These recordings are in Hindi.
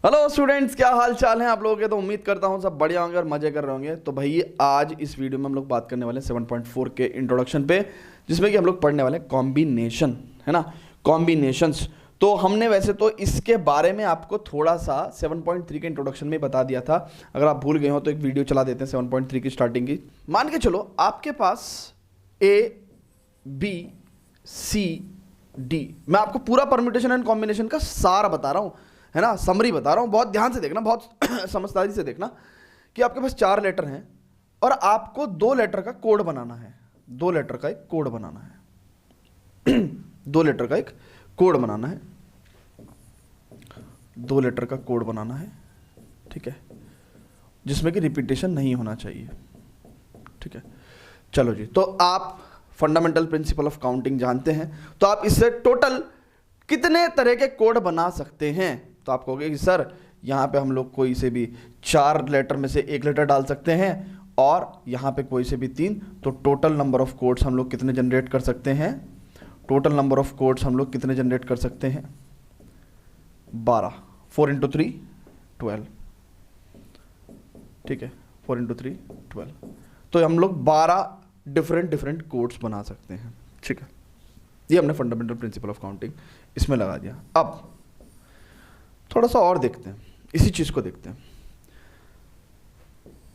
हेलो स्टूडेंट्स, क्या हाल चाल है आप लोगों के। तो उम्मीद करता हूँ सब बढ़िया होंगे और मजे कर रहे होंगे। तो भाई आज इस वीडियो में हम लोग बात करने वाले हैं 7.4 के इंट्रोडक्शन पे, जिसमें कि हम लोग पढ़ने वाले हैं कॉम्बिनेशन, है ना, कॉम्बिनेशंस। तो हमने वैसे तो इसके बारे में आपको थोड़ा सा 7.3 के इंट्रोडक्शन में बता दिया था। अगर आप भूल गए हो तो एक वीडियो चला देते हैं 7.3 की स्टार्टिंग की। मान के चलो आपके पास ए बी सी डी, मैं आपको पूरा परम्यूटेशन एंड कॉम्बिनेशन का सार बता रहा हूँ, है ना, समरी बता रहा हूँ। बहुत ध्यान से देखना, बहुत समझदारी से देखना कि आपके पास 4 लेटर हैं और आपको 2 लेटर का कोड बनाना है। 2 लेटर का एक कोड बनाना है 2 लेटर का एक कोड बनाना है 2 लेटर का कोड बनाना है, ठीक है, जिसमें कि रिपीटेशन नहीं होना चाहिए, ठीक है। चलो जी, तो आप फंडामेंटल प्रिंसिपल ऑफ काउंटिंग जानते हैं, तो आप इससे टोटल कितने तरह के कोड बना सकते हैं। तो आप कहोगे कि सर यहाँ पे हम लोग कोई से भी 4 लेटर में से 1 लेटर डाल सकते हैं और यहाँ पे कोई से भी 3, तो टोटल नंबर ऑफ कोड्स हम लोग कितने जनरेट कर सकते हैं। टोटल नंबर ऑफ कोड्स हम लोग कितने जनरेट कर सकते हैं, 12। 4 × 3 12, ठीक है, 4 × 3 12। तो हम लोग 12 डिफरेंट कोड्स बना सकते हैं, ठीक है। ये हमने फंडामेंटल प्रिंसिपल ऑफ काउंटिंग इसमें लगा दिया। अब थोड़ा सा और देखते हैं, इसी चीज को देखते हैं।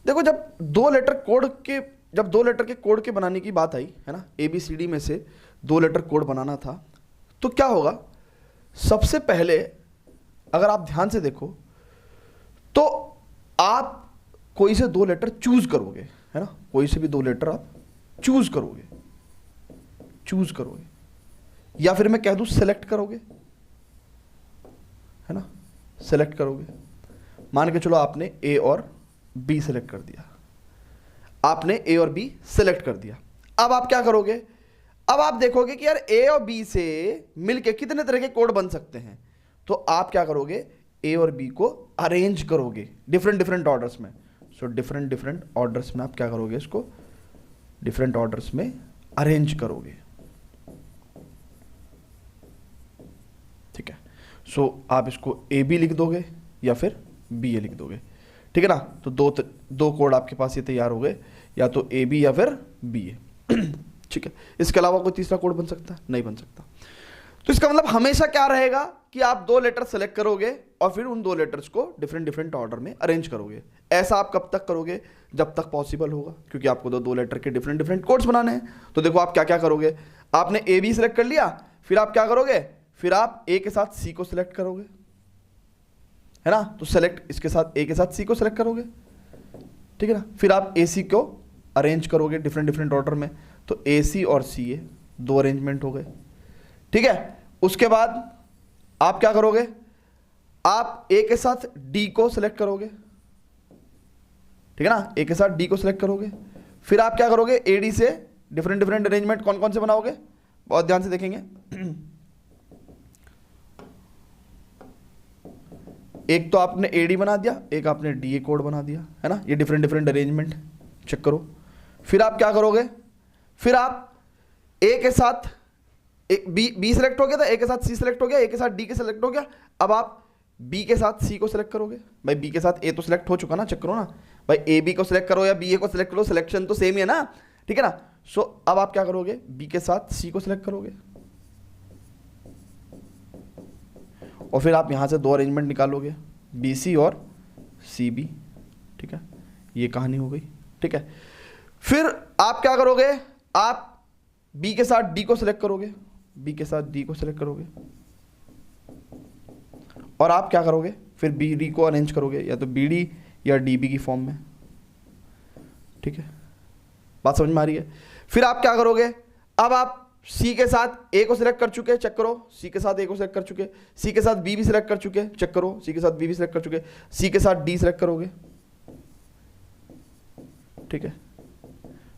देखो, जब 2 लेटर के कोड के बनाने की बात आई, है ना, ABCD में से 2 लेटर कोड बनाना था, तो क्या होगा। सबसे पहले अगर आप ध्यान से देखो तो आप कोई से 2 लेटर चूज करोगे, है ना, कोई से भी 2 लेटर आप चूज करोगे, या फिर मैं कह दूं सेलेक्ट करोगे, है ना, सेलेक्ट करोगे। मान के चलो आपने A और B सेलेक्ट कर दिया, अब आप क्या करोगे। अब आप देखोगे कि यार A और B से मिलके कितने तरह के कोड बन सकते हैं। तो आप क्या करोगे, A और B को अरेंज करोगे डिफरेंट ऑर्डर्स में। सो डिफरेंट ऑर्डर्स में आप क्या करोगे, इसको डिफरेंट ऑर्डर्स में अरेंज करोगे, ठीक है। सो आप इसको AB लिख दोगे या फिर BA लिख दोगे, ठीक है ना। तो दो कोड आपके पास ये तैयार हो गए, या तो AB या फिर BA ठीक है। इसके अलावा कोई तीसरा कोड बन सकता है, नहीं बन सकता। तो इसका मतलब हमेशा क्या रहेगा कि आप 2 लेटर सेलेक्ट करोगे और फिर उन 2 लेटर्स को डिफरेंट ऑर्डर में अरेंज करोगे। ऐसा आप कब तक करोगे, जब तक पॉसिबल होगा, क्योंकि आपको 2 लेटर के डिफरेंट कोड्स बनाने हैं। तो देखो आप क्या क्या करोगे। आपने AB सेलेक्ट कर लिया, फिर आप क्या करोगे, फिर आप A के साथ C को सिलेक्ट करोगे, है ना। तो सेलेक्ट इसके साथ A के साथ C को सिलेक्ट करोगे, ठीक है ना। फिर आप AC को अरेंज करोगे डिफरेंट ऑर्डर में। तो AC और CA 2 अरेंजमेंट हो गए, ठीक है। उसके बाद आप क्या करोगे, आप A के साथ D को सिलेक्ट करोगे, ठीक है ना, A के साथ D को सिलेक्ट करोगे। फिर आप क्या करोगे, AD से डिफरेंट अरेंजमेंट कौन कौन से बनाओगे, बहुत ध्यान से देखेंगे। एक तो आपने AD बना दिया, एक आपने DA कोड बना दिया, है ना। ये डिफरेंट अरेंजमेंट चेक करो। फिर आप क्या करोगे, फिर आप A के साथ B सेलेक्ट हो गया था, A के साथ C सेलेक्ट हो गया, A के साथ D के सेलेक्ट हो गया। अब आप B के साथ C को सेलेक्ट करोगे। भाई B के साथ A तो सेलेक्ट हो चुका ना, चेक करो ना भाई, AB को सेलेक्ट करो या BA को सेलेक्ट करो, सिलेक्शन तो सेम ही है ना, ठीक है ना। सो अब आप क्या करोगे, B के साथ C को सेलेक्ट करोगे और फिर आप यहां से 2 अरेंजमेंट निकालोगे, BC और CB, ठीक है। ये कहानी हो गई, ठीक है। फिर आप क्या करोगे, आप B के साथ D को सेलेक्ट करोगे, B के साथ D को सेलेक्ट करोगे और आप क्या करोगे, फिर BD को अरेंज करोगे, या तो BD या DB की फॉर्म में, ठीक है। बात समझ में आ रही है। फिर आप क्या करोगे, अब आप C के साथ A को सिलेक्ट कर चुके, चेक करो, C के साथ A को सिलेक्ट कर चुके, C के साथ B भी सिलेक्ट कर चुके, चेक करो, C के साथ B भी सिलेक्ट कर चुके, C के साथ D सिलेक्ट करोगे, ठीक है।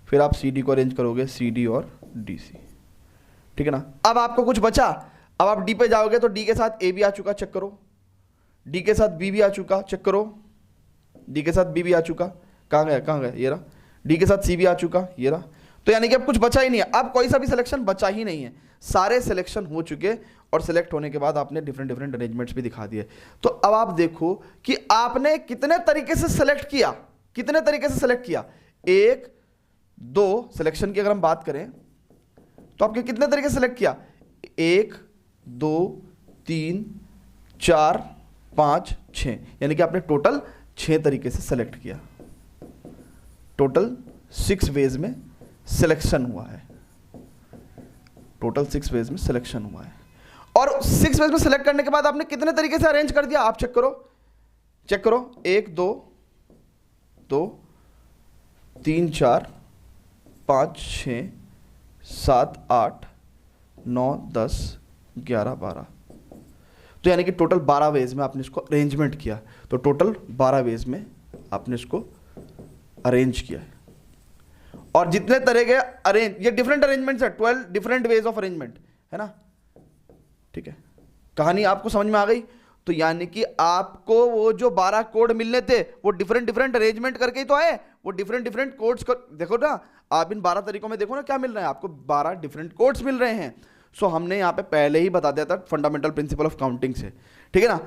फिर आप CD को अरेंज करोगे, CD और DC, ठीक है ना। अब आपको कुछ बचा, अब आप D पे जाओगे तो D के साथ A भी आ चुका, चेक करो, D के साथ B भी आ चुका, चेक करो, D के साथ B भी आ चुका, कहाँ गया, ये रहा, D के साथ C भी आ चुका, ये रहा। तो यानी कि अब कुछ बचा ही नहीं है, अब कोई सा भी सिलेक्शन बचा ही नहीं है, सारे सिलेक्शन हो चुके और सिलेक्ट होने के बाद आपने डिफरेंट डिफरेंट अरेंजमेंट्स भी दिखा दिए। तो अब आप देखो कि आपने कितने तरीके से सिलेक्ट किया, कितने तरीके से सिलेक्ट किया। 1 2 सिलेक्शन की अगर हम बात करें तो आपके कितने तरीके से सिलेक्ट किया, 1 2 3 4 5 6, यानी कि आपने टोटल 6 तरीके से सिलेक्ट किया। टोटल 6 वेज में सिलेक्शन हुआ है, टोटल 6 वेज में सिलेक्शन हुआ है। और 6 वेज में सिलेक्ट करने के बाद आपने कितने तरीके से अरेंज कर दिया, आप चेक करो, चेक करो। 1 2 2 3 4 5 6 7 8 9 10 11 12, तो यानी कि टोटल 12 वेज में आपने इसको अरेंजमेंट किया। तो टोटल 12 वेज में आपने इसको अरेंज किया है। और जितने तरह के अरेंज, ये डिफरेंट अरेंजमेंट्स है, 12 डिफरेंट वेज ऑफ अरेंजमेंट है ना, ठीक है। कहानी आपको समझ में आ गई। तो यानी कि आपको वो जो 12 कोड मिलने थे वो डिफरेंट डिफरेंट अरेंजमेंट करके ही तो आए, वो डिफरेंट डिफरेंट कोड्स कर, देखो ना आप इन 12 तरीकों में देखो ना क्या मिल रहा है आपको, 12 डिफरेंट कोड्स मिल रहे हैं। सो हमने यहाँ पे पहले ही बता दिया था फंडामेंटल प्रिंसिपल ऑफ काउंटिंग से, ठीक है ना।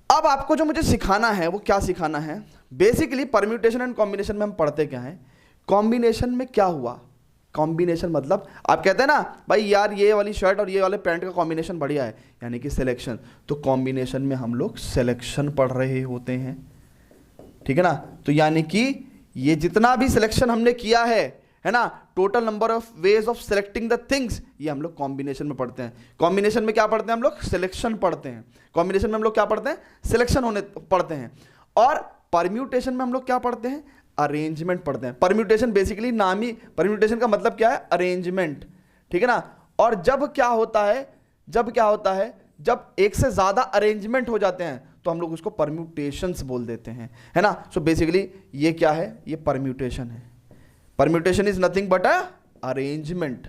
अब आपको जो मुझे सिखाना है वो क्या सिखाना है, बेसिकली परम्यूटेशन एंड कॉम्बिनेशन में हम पढ़ते क्या है, कॉम्बिनेशन में क्या हुआ। कॉम्बिनेशन मतलब आप कहते हैं ना भाई यार ये वाली शर्ट और ये वाले पैंट का कॉम्बिनेशन बढ़िया है, यानी कि सिलेक्शन। तो कॉम्बिनेशन में हम लोग सिलेक्शन पढ़ रहे होते हैं, ठीक है ना। तो यानी कि ये जितना भी सिलेक्शन हमने किया है ना, total number of veg of selecting the things, ये हम लोग कॉम्बिनेशन में पढ़ते हैं। कॉम्बिनेशन में क्या पढ़ते हैं हम लोग, सिलेक्शन पढ़ते हैं। कॉम्बिनेशन में हम लोग क्या पढ़ते हैं, सिलेक्शन होने पढ़ते हैं। और परम्यूटेशन में हम लोग क्या पढ़ते हैं, अरेंजमेंट पढ़ते हैं। परम्यूटेशन बेसिकली नाम ही, परम्यूटेशन का मतलब क्या है, अरेंजमेंट, ठीक है ना। और जब क्या होता है, जब क्या होता है, जब एक से ज्यादा अरेंजमेंट हो जाते हैं तो हम लोग उसको परम्यूटेशंस बोल देते हैं, है ना। सो बेसिकली ये क्या है, ये परम्यूटेशन है। Permutation is nothing but a arrangement.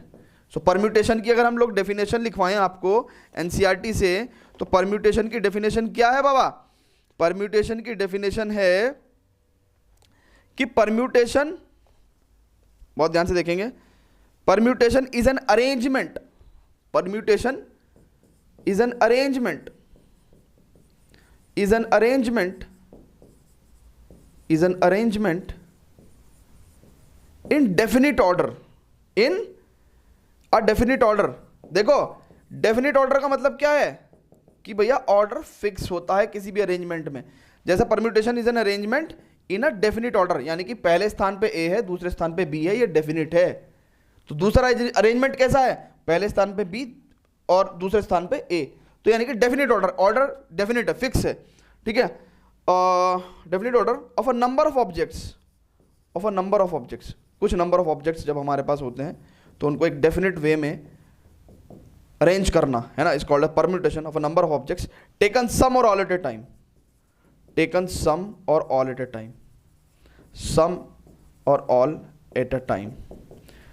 So permutation की अगर हम लोग डेफिनेशन लिखवाएं आपको एनसीईआरटी से, तो परम्यूटेशन की डेफिनेशन क्या है बाबा, परम्यूटेशन की डेफिनेशन है कि परम्यूटेशन, बहुत ध्यान से देखेंगे, permutation is an arrangement, permutation is an arrangement, is an arrangement, is an arrangement in definite order, in a definite order. देखो डेफिनिट ऑर्डर का मतलब क्या है कि भैया ऑर्डर फिक्स होता है किसी भी अरेंजमेंट में। जैसे permutation is an arrangement in a definite order, यानी कि पहले स्थान पे ए है, दूसरे स्थान पे बी है, ये डेफिनिट है। तो दूसरा अरेंजमेंट कैसा है, पहले स्थान पे बी और दूसरे स्थान पे ए, तो यानी कि डेफिनिट ऑर्डर, ऑर्डर डेफिनिट है, फिक्स है, ठीक है। Definite order of a number of objects, of a number of objects. कुछ नंबर ऑफ ऑब्जेक्ट्स जब हमारे पास होते हैं तो उनको एक डेफिनिट वे में अरेंज करना, है ना, is called a permutation of a number of objects taken some or all at a time, taken some or all at a time, some or all at a time,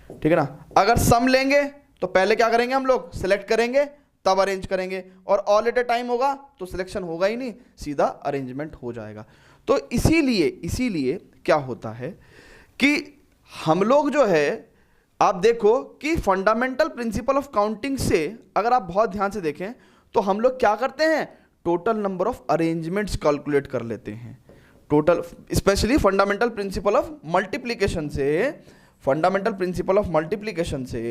ठीक है ना। अगर सम लेंगे तो पहले क्या करेंगे हम लोग, सिलेक्ट करेंगे तब अरेंज करेंगे, और ऑल एट अ टाइम होगा तो सिलेक्शन होगा ही नहीं, सीधा अरेंजमेंट हो जाएगा। तो इसीलिए क्या होता है कि हम लोग जो है, आप देखो कि फंडामेंटल प्रिंसिपल ऑफ काउंटिंग से अगर आप बहुत ध्यान से देखें तो हम लोग क्या करते हैं, total number of arrangements calculate कर लेते हैं। Total, specially fundamental principle of multiplication से, फंडामेंटल प्रिंसिपल ऑफ मल्टीप्लिकेशन से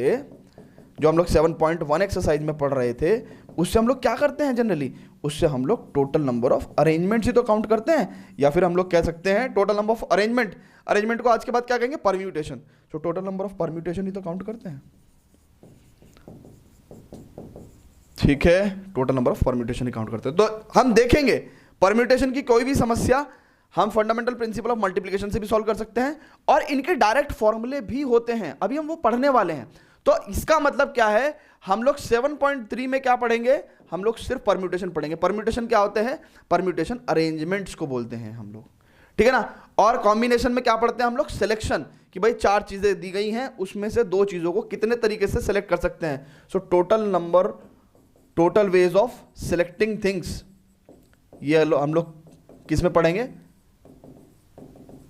जो हम लोग 7.1 एक्सरसाइज में पढ़ रहे थे, उससे हम लोग क्या करते हैं जनरली, उससे हम लोग टोटल नंबर ऑफ अरेंजमेंट्स ही तो काउंट करते हैं, या फिर हम लोग कह सकते हैं total number of arrangement, arrangement को आज के बाद क्या कहेंगे, परम्यूटेशन। तो टोटल नंबर ऑफ परम्यूटेशन ही तो काउंट करते हैं, ठीक है, total number of permutation he count करते हैं। तो हम देखेंगे परम्यूटेशन की कोई भी समस्या हम फंडामेंटल प्रिंसिपल ऑफ मल्टीप्लिकेशन से भी सॉल्व कर सकते हैं, और इनके डायरेक्ट फॉर्मूले भी होते हैं, अभी हम वो पढ़ने वाले हैं। तो इसका मतलब क्या है, हम लोग 7.3 में क्या पढ़ेंगे, हम लोग सिर्फ परम्यूटेशन पढ़ेंगे। परम्यूटेशन क्या होते हैं, परम्यूटेशन अरेंजमेंट्स को बोलते हैं हम लोग, ठीक है ना। और कॉम्बिनेशन में क्या पढ़ते हैं हम लोग, सिलेक्शन, कि भाई 4 चीजें दी गई हैं उसमें से 2 चीजों को कितने तरीके से सिलेक्ट कर सकते हैं। So total number, total ways of selecting things, ये हम लोग किस में पढ़ेंगे,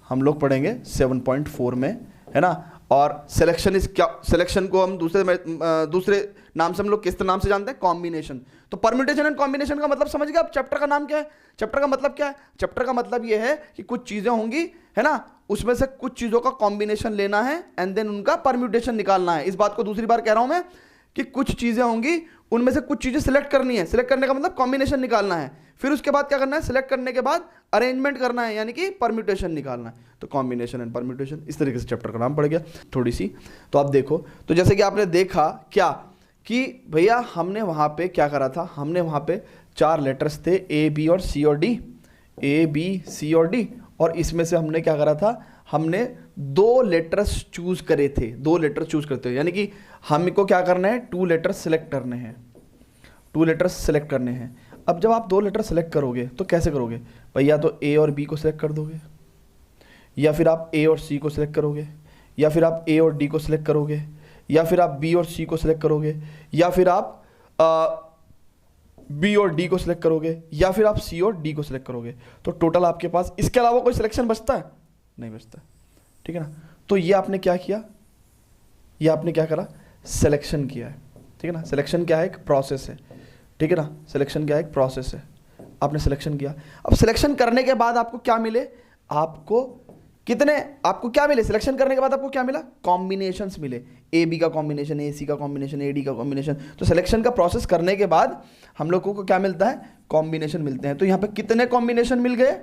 हम लोग पढ़ेंगे 7.4 में, है ना। और सिलेक्शन इज क्या, सिलेक्शन को हम दूसरे नाम से हम लोग किस नाम से जानते हैं, कॉम्बिनेशन। तो परम्यूटेशन एंड कॉम्बिनेशन का मतलब समझ गए आप। चैप्टर का नाम क्या है, चैप्टर का मतलब क्या है, चैप्टर का मतलब ये है कि कुछ चीजें होंगी, है ना, उसमें से कुछ चीजों का कॉम्बिनेशन लेना है एंड देन उनका परम्यूटेशन निकालना है। इस बात को दूसरी बार कह रहा हूं मैं कि कुछ चीजें होंगी, उनमें से कुछ चीजें सिलेक्ट करनी है, सिलेक्ट करने का मतलब कॉम्बिनेशन निकालना है, फिर उसके बाद क्या करना है, सिलेक्ट करने के बाद अरेंजमेंट करना है, यानी कि परम्यूटेशन निकालना है। तो कॉम्बिनेशन एंड परम्यूटेशन, इस तरीके से चैप्टर का नाम पड़ गया थोड़ी सी। तो आप देखो, तो जैसे कि आपने देखा क्या कि भैया हमने वहां पे क्या करा था, हमने वहां पे 4 लेटर्स थे, ए बी और सी और डी, ए बी सी और डी, और इसमें से हमने क्या करा था, हमने 2 लेटर्स चूज करे थे, 2 लेटर्स चूज करते हैं, यानी कि हमको क्या करना है, 2 लेटर्स सेलेक्ट करने हैं, 2 लेटर्स सेलेक्ट करने हैं। अब जब आप 2 लेटर सेलेक्ट करोगे तो कैसे करोगे भाई, या तो ए और बी को सिलेक्ट कर दोगे, या फिर आप ए और सी को सिलेक्ट करोगे, या फिर आप ए और डी को सिलेक्ट करोगे, या फिर आप बी और सी को सिलेक्ट करोगे, या फिर आप बी और डी को सिलेक्ट करोगे, या फिर आप सी और डी को सिलेक्ट करोगे। तो टोटल आपके पास इसके अलावा कोई सिलेक्शन बचता है, नहीं बचता, ठीक है ना। तो ये आपने क्या किया, ये आपने क्या करा, सिलेक्शन किया है, ठीक है ना। सिलेक्शन क्या है, एक प्रोसेस है, ठीक है ना। सिलेक्शन क्या है, एक प्रोसेस है, आपने सिलेक्शन किया। अब सिलेक्शन करने के बाद आपको क्या मिले, आपको कितने, आपको क्या मिले, सिलेक्शन करने के बाद आपको क्या मिला, कॉम्बिनेशंस मिले, ए बी का कॉम्बिनेशन, ए सी का कॉम्बिनेशन, ए डी का कॉम्बिनेशन। तो सिलेक्शन का प्रोसेस करने के बाद हम लोगों को क्या मिलता है, कॉम्बिनेशन मिलते हैं। तो यहाँ पे कितने कॉम्बिनेशन मिल गए,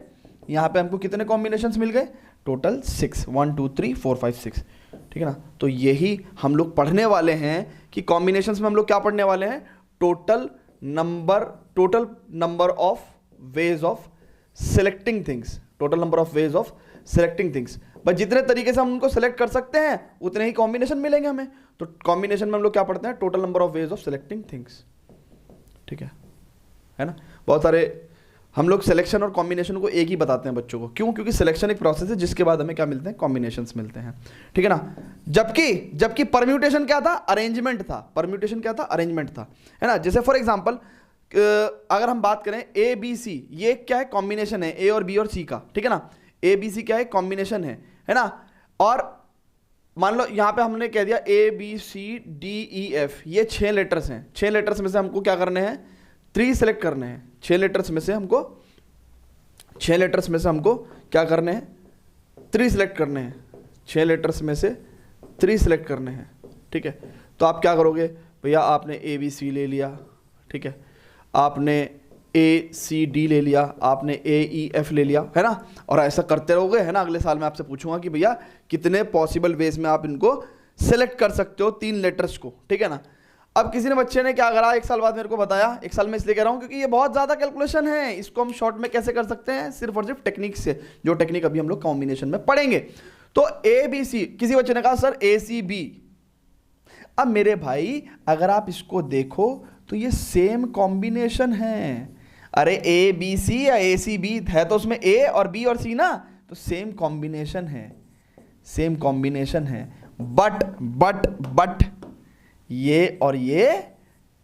यहाँ पे हमको कितने कॉम्बिनेशंस मिल गए, टोटल 6, 1 2 3 4 5 6, ठीक है ना। तो यही हम लोग पढ़ने वाले हैं कि कॉम्बिनेशंस में हम लोग क्या पढ़ने वाले हैं, total number of veg of selecting things, total number of veg of selecting things. बस जितने तरीके से हम उनको सेलेक्ट कर सकते हैं उतने ही कॉम्बिनेशन मिलेंगे हमें। तो कॉम्बिनेशन में हम लोग क्या पढ़ते हैं, total number of veg of selecting things, ठीक है ना। बहुत सारे हम लोग सिलेक्शन और कॉम्बिनेशन को एक ही बताते हैं बच्चों को, क्यों, क्योंकि सिलेक्शन एक प्रोसेस है जिसके बाद हमें क्या मिलते हैं, कॉम्बिनेशंस मिलते हैं, ठीक है ना। जबकि परम्यूटेशन क्या था, अरेंजमेंट था, परम्यूटेशन क्या था, अरेंजमेंट था, है ना। जैसे फॉर एग्जांपल अगर हम बात करें ए बी सी, ये क्या है, कॉम्बिनेशन है ए और बी और सी का, ठीक है ना। ए बी सी क्या है, कॉम्बिनेशन है ना। और मान लो यहां पे हमने कह दिया A B C D E F, ये 6 लेटर्स हैं, 6 लेटर्स में से हमको क्या करने हैं, 3 सेलेक्ट करने हैं, 6 लेटर्स में से हमको क्या करने हैं, 3 सेलेक्ट करने हैं, 6 लेटर्स में से 3 सेलेक्ट करने हैं, ठीक है। तो आप क्या करोगे भैया, आपने ए बी सी ले लिया, ठीक है, आपने ए सी डी ले लिया, आपने ए ई एफ ले लिया, है ना। और ऐसा करते रहोगे, है ना। अगले साल मैं आपसे पूछूंगा कि भैया कितने पॉसिबल वेज में आप इनको सेलेक्ट कर सकते हो 3 लेटर्स को, ठीक है ना। अब किसी ने बच्चे ने क्या करा, 1 साल बाद मेरे को बताया, 1 साल में इसलिए कह रहा हूं क्योंकि ये बहुत ज्यादा कैलकुलेशन है, इसको हम शॉर्ट में कैसे कर सकते हैं, सिर्फ और सिर्फ टेक्निक से, जो टेक्निक अभी हम लोग कॉम्बिनेशन में पढ़ेंगे। तो ए बी सी, किसी बच्चे ने कहा सर ए सी बी। अब मेरे भाई अगर आप इसको देखो तो ये सेम कॉम्बिनेशन है, अरे ए बी सी या ए सी बी है तो उसमें ए और बी और सी ना, तो सेम कॉम्बिनेशन है, सेम कॉम्बिनेशन है। बट ये और ये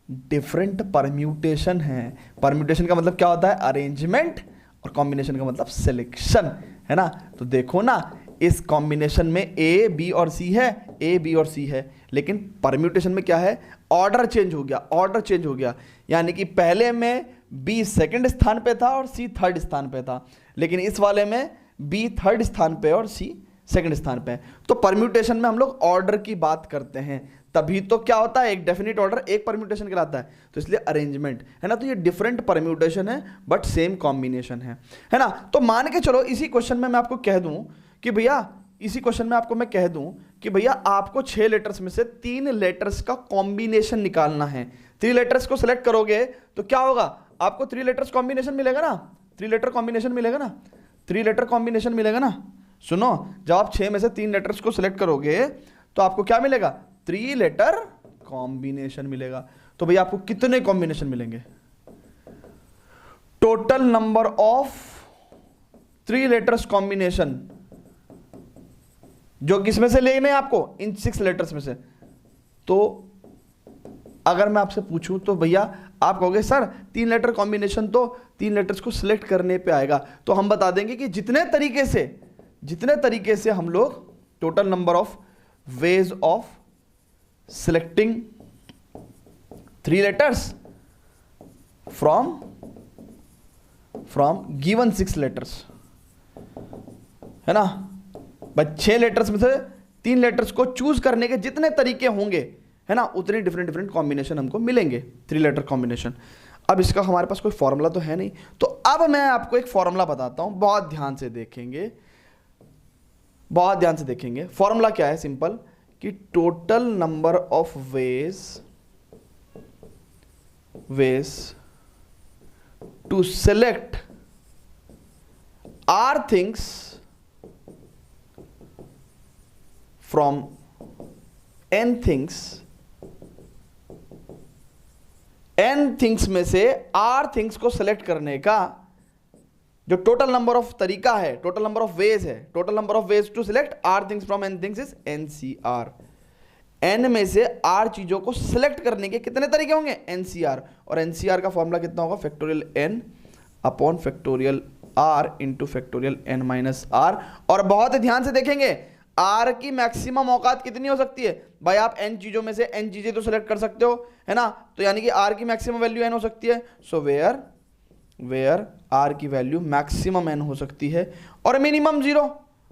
डिफरेंट परम्यूटेशन है। परम्यूटेशन का मतलब क्या होता है, अरेंजमेंट, और कॉम्बिनेशन का मतलब सिलेक्शन, है ना। तो देखो ना, इस कॉम्बिनेशन में ए बी और सी है, ए बी और सी है, लेकिन परम्यूटेशन में क्या है, ऑर्डर चेंज हो गया, ऑर्डर चेंज हो गया, यानी कि पहले में बी सेकंड स्थान पे था और सी थर्ड स्थान पे था, लेकिन इस वाले में बी थर्ड स्थान पे और सी सेकंड स्थान पे है। तो परम्यूटेशन में हम लोग ऑर्डर की बात करते हैं, तभी तो क्या होता है, एक डेफिनेट ऑर्डर एक परम्यूटेशन कहलाता है, तो इसलिए अरेंजमेंट, है ना। तो ये डिफरेंट परम्यूटेशन है बट सेम कॉम्बिनेशन है ना। तो मान के चलो इसी क्वेश्चन में मैं आपको कह दूं कि भैया, इसी क्वेश्चन में आपको मैं कह दूं कि भैया आपको 6 लेटर्स में से 3 लेटर्स का कॉम्बिनेशन निकालना है। 3 लेटर्स को सिलेक्ट करोगे तो क्या होगा, आपको 3 लेटर्स कॉम्बिनेशन मिलेगा ना, 3 लेटर कॉम्बिनेशन मिलेगा ना, 3 लेटर कॉम्बिनेशन मिलेगा ना। सुनो, जब आप 6 में से 3 लेटर्स को सिलेक्ट करोगे तो आपको क्या मिलेगा, 3 लेटर कॉम्बिनेशन मिलेगा। तो भैया आपको कितने कॉम्बिनेशन मिलेंगे, total number of 3 letters combination, जो किसमें से लेने हैं आपको, इन 6 लेटर्स में से। तो अगर मैं आपसे पूछूं तो भैया आप कहोगे सर 3 लेटर कॉम्बिनेशन तो 3 लेटर्स को सिलेक्ट करने पे आएगा, तो हम बता देंगे कि जितने तरीके से हम लोग total number of ways of selecting 3 letters from given 6 letters, है ना भाई। 6 लेटर्स में से 3 लेटर्स को चूज करने के जितने तरीके होंगे, है ना, उतने डिफरेंट कॉम्बिनेशन हमको मिलेंगे, 3 लेटर कॉम्बिनेशन। अब इसका हमारे पास कोई फॉर्मूला तो है नहीं, तो अब मैं आपको एक फॉर्मूला बताता हूं, बहुत ध्यान से देखेंगे, बहुत ध्यान से देखेंगे। फॉर्मूला क्या है? सिंपल, कि total number of ways to select R things from n things में से r थिंग्स को सेलेक्ट करने का जो टोटल नंबर ऑफ तरीका है, टोटल नंबर ऑफ वेज है, total number of ways to select r things from n things is NCR। n में से r चीजों को सिलेक्ट करने के कितने तरीके होंगे? NCR। और NCR का फॉर्मूला कितना होगा? Factorial n upon factorial r into factorial n minus r। और बहुत ही ध्यान से देखेंगे, r की मैक्सिमम औकात कितनी हो सकती है भाई? आप n चीजों में से n चीजें तो सिलेक्ट कर सकते हो, है ना, तो यानी कि r की मैक्सिमम वैल्यू n हो सकती है। सो वेयर r की वैल्यू मैक्सिमम n हो सकती है और मिनिमम 0,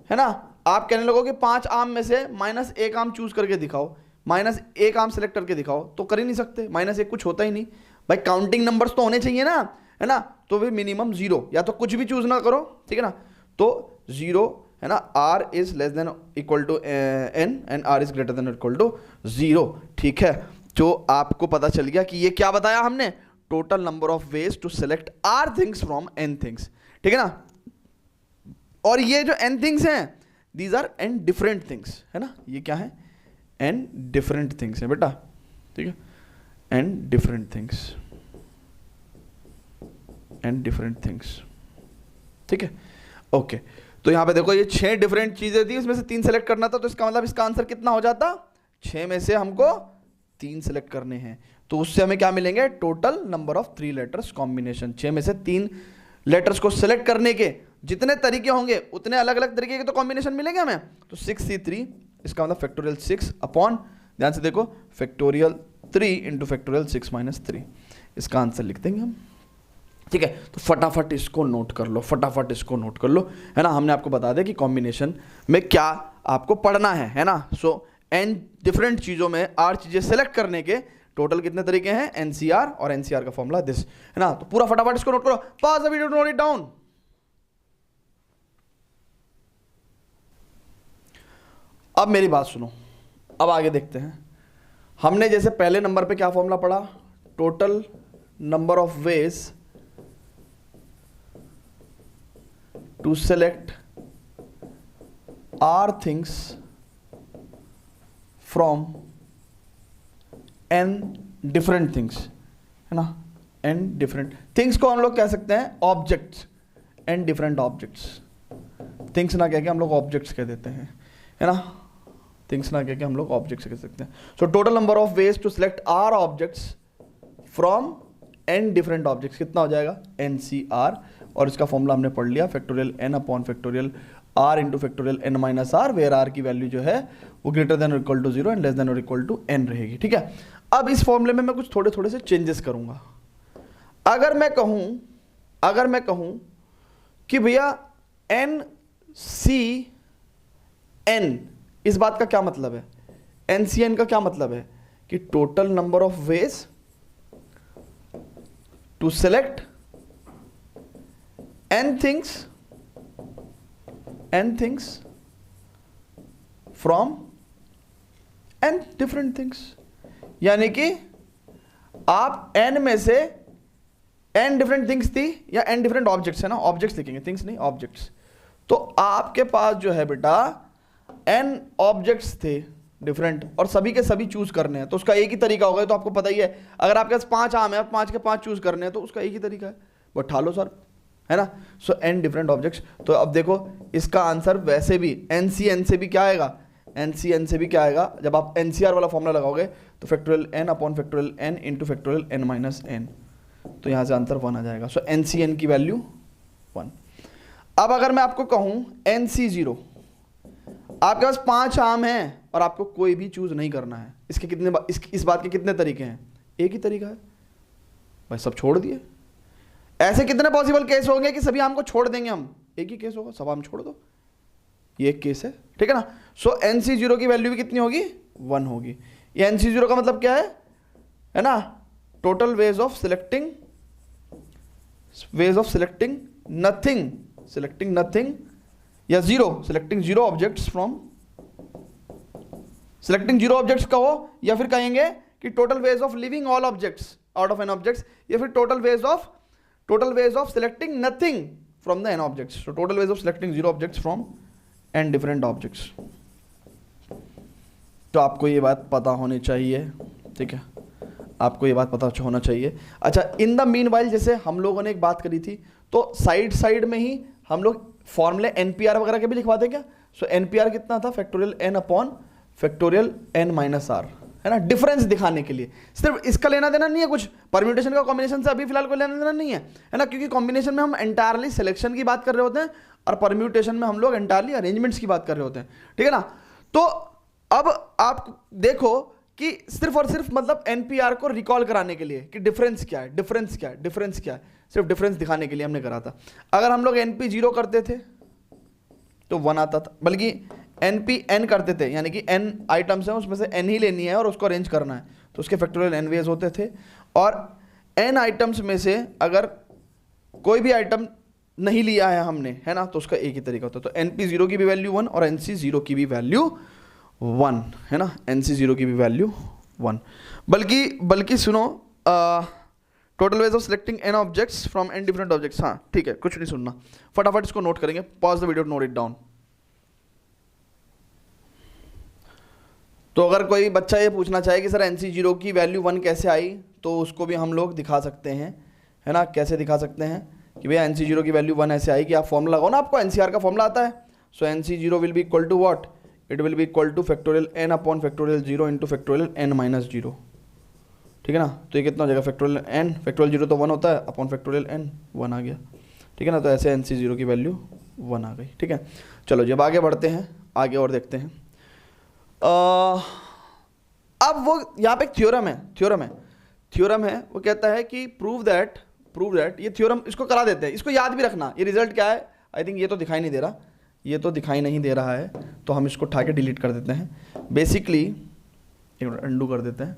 है ना। आप कहने लगोगे 5 आम में से -1 आम चूज करके दिखाओ, -1 आम सेलेक्ट करके दिखाओ, तो कर ही नहीं सकते, -1 कुछ होता ही नहीं भाई। काउंटिंग नंबर्स तो होने चाहिए ना, है ना, तो वे मिनिमम 0, या तो कुछ भी चूज ना करो, ठीक है ना, तो 0, है ना, r is less than equal to n and r is greater than equal to 0, ठीक है। जो आपको पता चल गया कि ये क्या बताया हमने, total number of ways to select r things from n things, ठीक है ना। और ये जो n थिंग्स हैं, these are n different things, है ना, ये क्या है? n डिफरेंट थिंग्स है बेटा, ठीक है, n डिफरेंट थिंग्स, ठीक है, ओके। तो यहां पे देखो ये 6 डिफरेंट चीजें थी, इसमें से 3 सेलेक्ट करना था, तो इसका मतलब इसका आंसर कितना हो जाता? 6 में से हमको 3 सेलेक्ट करने हैं, तो उससे हमें क्या मिलेंगे? Total number of 3 letters combination. 6 में से 3 लेटर्स को सेलेक्ट करने के जितने तरीके होंगे उतने अलग अलग तरीके के तो कॉम्बिनेशन मिलेंगे हमें। तो 6C3, इसका मतलब फैक्टोरियल 6 अपॉन, ध्यान से देखो, फैक्टोरियल 3 इंटू फैक्टोरियल 6 माइनस 3, इसका आंसर लिख देंगे हम, ठीक है। तो फटाफट इसको नोट कर लो, फटाफट इसको नोट कर लो, है ना। हमने आपको बता दिया कि कॉम्बिनेशन में क्या आपको पढ़ना है ना। सो n डिफरेंट चीजों में r चीजें सेलेक्ट करने के टोटल कितने तरीके हैं? NCR, और NCR का फॉर्मूला दिस, है ना। तो पूरा फटाफट इसको नोट करो, pause the video, note it down. अब मेरी बात सुनो, अब आगे देखते हैं। हमने जैसे पहले नंबर पे क्या फॉर्मूला पढ़ा? Total number of veg to select r things from n different things, है ना, n different things को हम लोग कह सकते हैं objects, n different objects, things ना कह के हम लोग ऑब्जेक्ट्स कह देते हैं, है ना, things ना कह के हम लोग ऑब्जेक्ट्स कह सकते हैं। So total number of ways to select r objects from n different objects कितना हो जाएगा? NCR। और इसका फॉर्मूला हमने पढ़ लिया, factorial n upon factorial r into factorial n minus r, where r की वैल्यू जो है वो ग्रेटर देन और equal to 0 and less than और इक्वल टू n रहेगी, ठीक है। अब इस फॉर्मूले में मैं कुछ थोड़े थोड़े से चेंजेस करूंगा। अगर मैं कहूं कि भैया NCN, इस बात का क्या मतलब है? NCN का क्या मतलब है? कि total number of ways to select n things from n different things, यानी कि आप n में से n डिफरेंट थिंग्स थी या n डिफरेंट ऑब्जेक्ट्स, है ना, ऑब्जेक्ट्स लिखेंगे, थिंग्स नहीं ऑब्जेक्ट्स। तो आपके पास जो है बेटा n ऑब्जेक्ट्स थे डिफरेंट और सभी के सभी चूज करने हैं, तो उसका एक ही तरीका होगा, तो आपको पता ही है। अगर आपके पास 5 आम है, 5 के 5 चूज करने हैं, तो उसका एक ही तरीका है, वो उठा लो सर, है ना। सो n डिफरेंट ऑब्जेक्ट्स। तो अब देखो इसका आंसर वैसे भी NCN से भी क्या आएगा? NCN से भी क्या आएगा? जब आप NCR वाला फॉर्मूला लगाओगे तो factorial n upon factorial n into factorial n minus n, तो यहाँ से आंसर 1 आ जाएगा। सो NCN की वैल्यू 1। अब अगर मैं आपको कहूँ NC0, आपके पास 5 आम हैं और आपको कोई भी चूज नहीं करना है, इसके कितने इस बात के कितने तरीके हैं? एक ही तरीका है भाई, सब छोड़ दिए। ऐसे कितने पॉसिबल केस होंगे कि सभी आम को छोड़ देंगे हम? एक ही केस होगा, सब आम छोड़ दो, ये एक केस है, ठीक है ना। सो NC0 की वैल्यू भी कितनी होगी? 1 होगी। ये NC0 का मतलब क्या है ना, total ways of selecting nothing या zero, selecting zero objects from, selecting zero objects कहो, या फिर कहेंगे कि total ways of leaving all objects out of n objects, या फिर total ways of selecting nothing from the n objects. So total ways of selecting zero objects from n different objects. तो आपको ये बात पता होनी चाहिए, ठीक है, आपको ये बात पता होना चाहिए। अच्छा, इन द मीन वाइल जैसे हम लोगों ने एक बात करी थी, तो साइड में ही हम लोग फॉर्मूले NPR वगैरह के भी लिखवाते क्या? सो NPR कितना था? Factorial n upon factorial n minus r, है ना, डिफरेंस दिखाने के लिए। सिर्फ इसका लेना देना नहीं है कुछ, परम्यूटेशन का कॉम्बिनेशन से अभी फिलहाल कोई लेना देना नहीं है ना, क्योंकि कॉम्बिनेशन में हम एंटायरली सिलेक्शन की बात कर रहे होते हैं और परम्यूटेशन में हम लोग एंटायरली अरेंजमेंट्स की बात कर रहे होते हैं, ठीक है ना। तो अब आप देखो कि सिर्फ और सिर्फ मतलब NPR को रिकॉल कराने के लिए कि डिफरेंस क्या है, सिर्फ डिफरेंस दिखाने के लिए हमने करा था। अगर हम लोग NP0 करते थे तो 1 आता था, बल्कि NPN करते थे, यानी कि n आइटम्स हैं उसमें से n ही लेनी है और उसको अरेंज करना है, तो उसके फैक्टोरियल n वेज होते थे। और n आइटम्स में से अगर कोई भी आइटम नहीं लिया है हमने, है ना, तो उसका एक ही तरीका होता है। तो NP0 की भी वैल्यू 1 और NC0 की भी वैल्यू 1, है ना, NC0 की भी वैल्यू 1। बल्कि सुनो, total ways of selecting n objects from n different objects. हाँ ठीक है, कुछ नहीं सुनना, फटाफट इसको नोट करेंगे, pause the video, note it down. तो अगर कोई बच्चा ये पूछना चाहे कि सर NC0 की वैल्यू 1 कैसे आई, तो उसको भी हम लोग दिखा सकते हैं, है ना। कैसे दिखा सकते हैं कि भैया NC0 की वैल्यू 1 ऐसे आई कि आप फॉर्मूला लगाओ ना, आपको NCR का फॉर्मूला आता है। So NC0 will be equal to what? It will be equal to factorial n upon factorial 0 into factorial n minus 0, ठीक है ना। तो ये कितना हो जाएगा? फैक्टोरियल n, फैक्टोरियल 0 तो 1 होता है, अपॉन फैक्टोरियल n 1 आ गया, ठीक है ना। तो ऐसे NC0 की वैल्यू 1 आ गई, ठीक है। चलो जी अब आगे बढ़ते हैं, आगे और देखते हैं। अब वो यहाँ पे एक थ्योरम है, वो कहता है कि प्रूव दैट ये थ्योरम, इसको करा देते हैं, इसको याद भी रखना। ये रिजल्ट क्या है? आई थिंक ये तो दिखाई नहीं दे रहा है, तो हम इसको उठा के डिलीट कर देते हैं। बेसिकली एक मिनट अंडू कर देते हैं।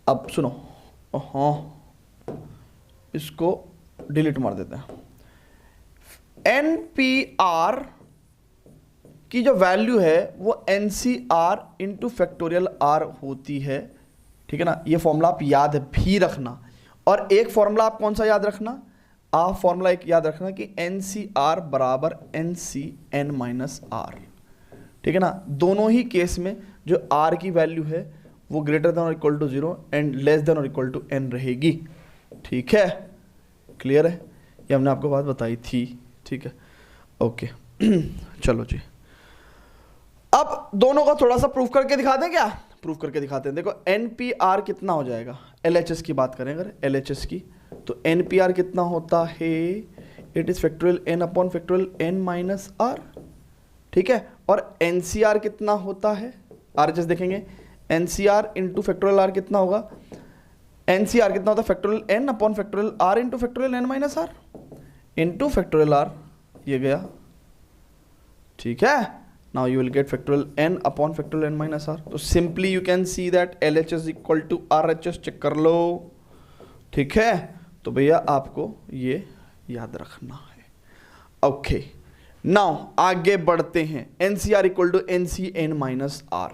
अब सुनो, हाँ इसको डिलीट मार देते हैं। NPR की जो वैल्यू है वो NCR इंटू फैक्टोरियल R होती है, ठीक है ना। ये फॉर्मूला आप याद भी रखना, और एक फॉर्मूला आप कौन सा याद रखना? आप फॉर्मूला एक याद रखना कि NCR बराबर NCN माइनस R, ठीक है ना। दोनों ही केस में जो R की वैल्यू है वो ग्रेटर देन और equal to 0 and less than और इक्वल टू n रहेगी, ठीक है। क्लियर है? ये हमने आपको बात बताई थी, ठीक है, ओके। चलो जी, अब दोनों का थोड़ा सा प्रूफ करके दिखा दें क्या? प्रूफ करके दिखाते हैं। देखो NPR कितना हो जाएगा, LHS की बात करें अगर LHS की, तो NPR कितना होता है? It is factorial n upon factorial n minus r, ठीक है। और NCR कितना होता है? RHS देखेंगे, NCR इंटू फैक्टोरियल r कितना होगा? NCR कितना होता है? Factorial n upon factorial r into factorial n minus r into factorial r, ये गया, ठीक है। Now you will get factorial n upon factorial n minus r. तो simply you can see that LHS equal to RHS, check कर लो, ठीक है। तो भैया आपको ये याद रखना है, ओके। नाउ आगे बढ़ते हैं। NCR equal to NCN minus R,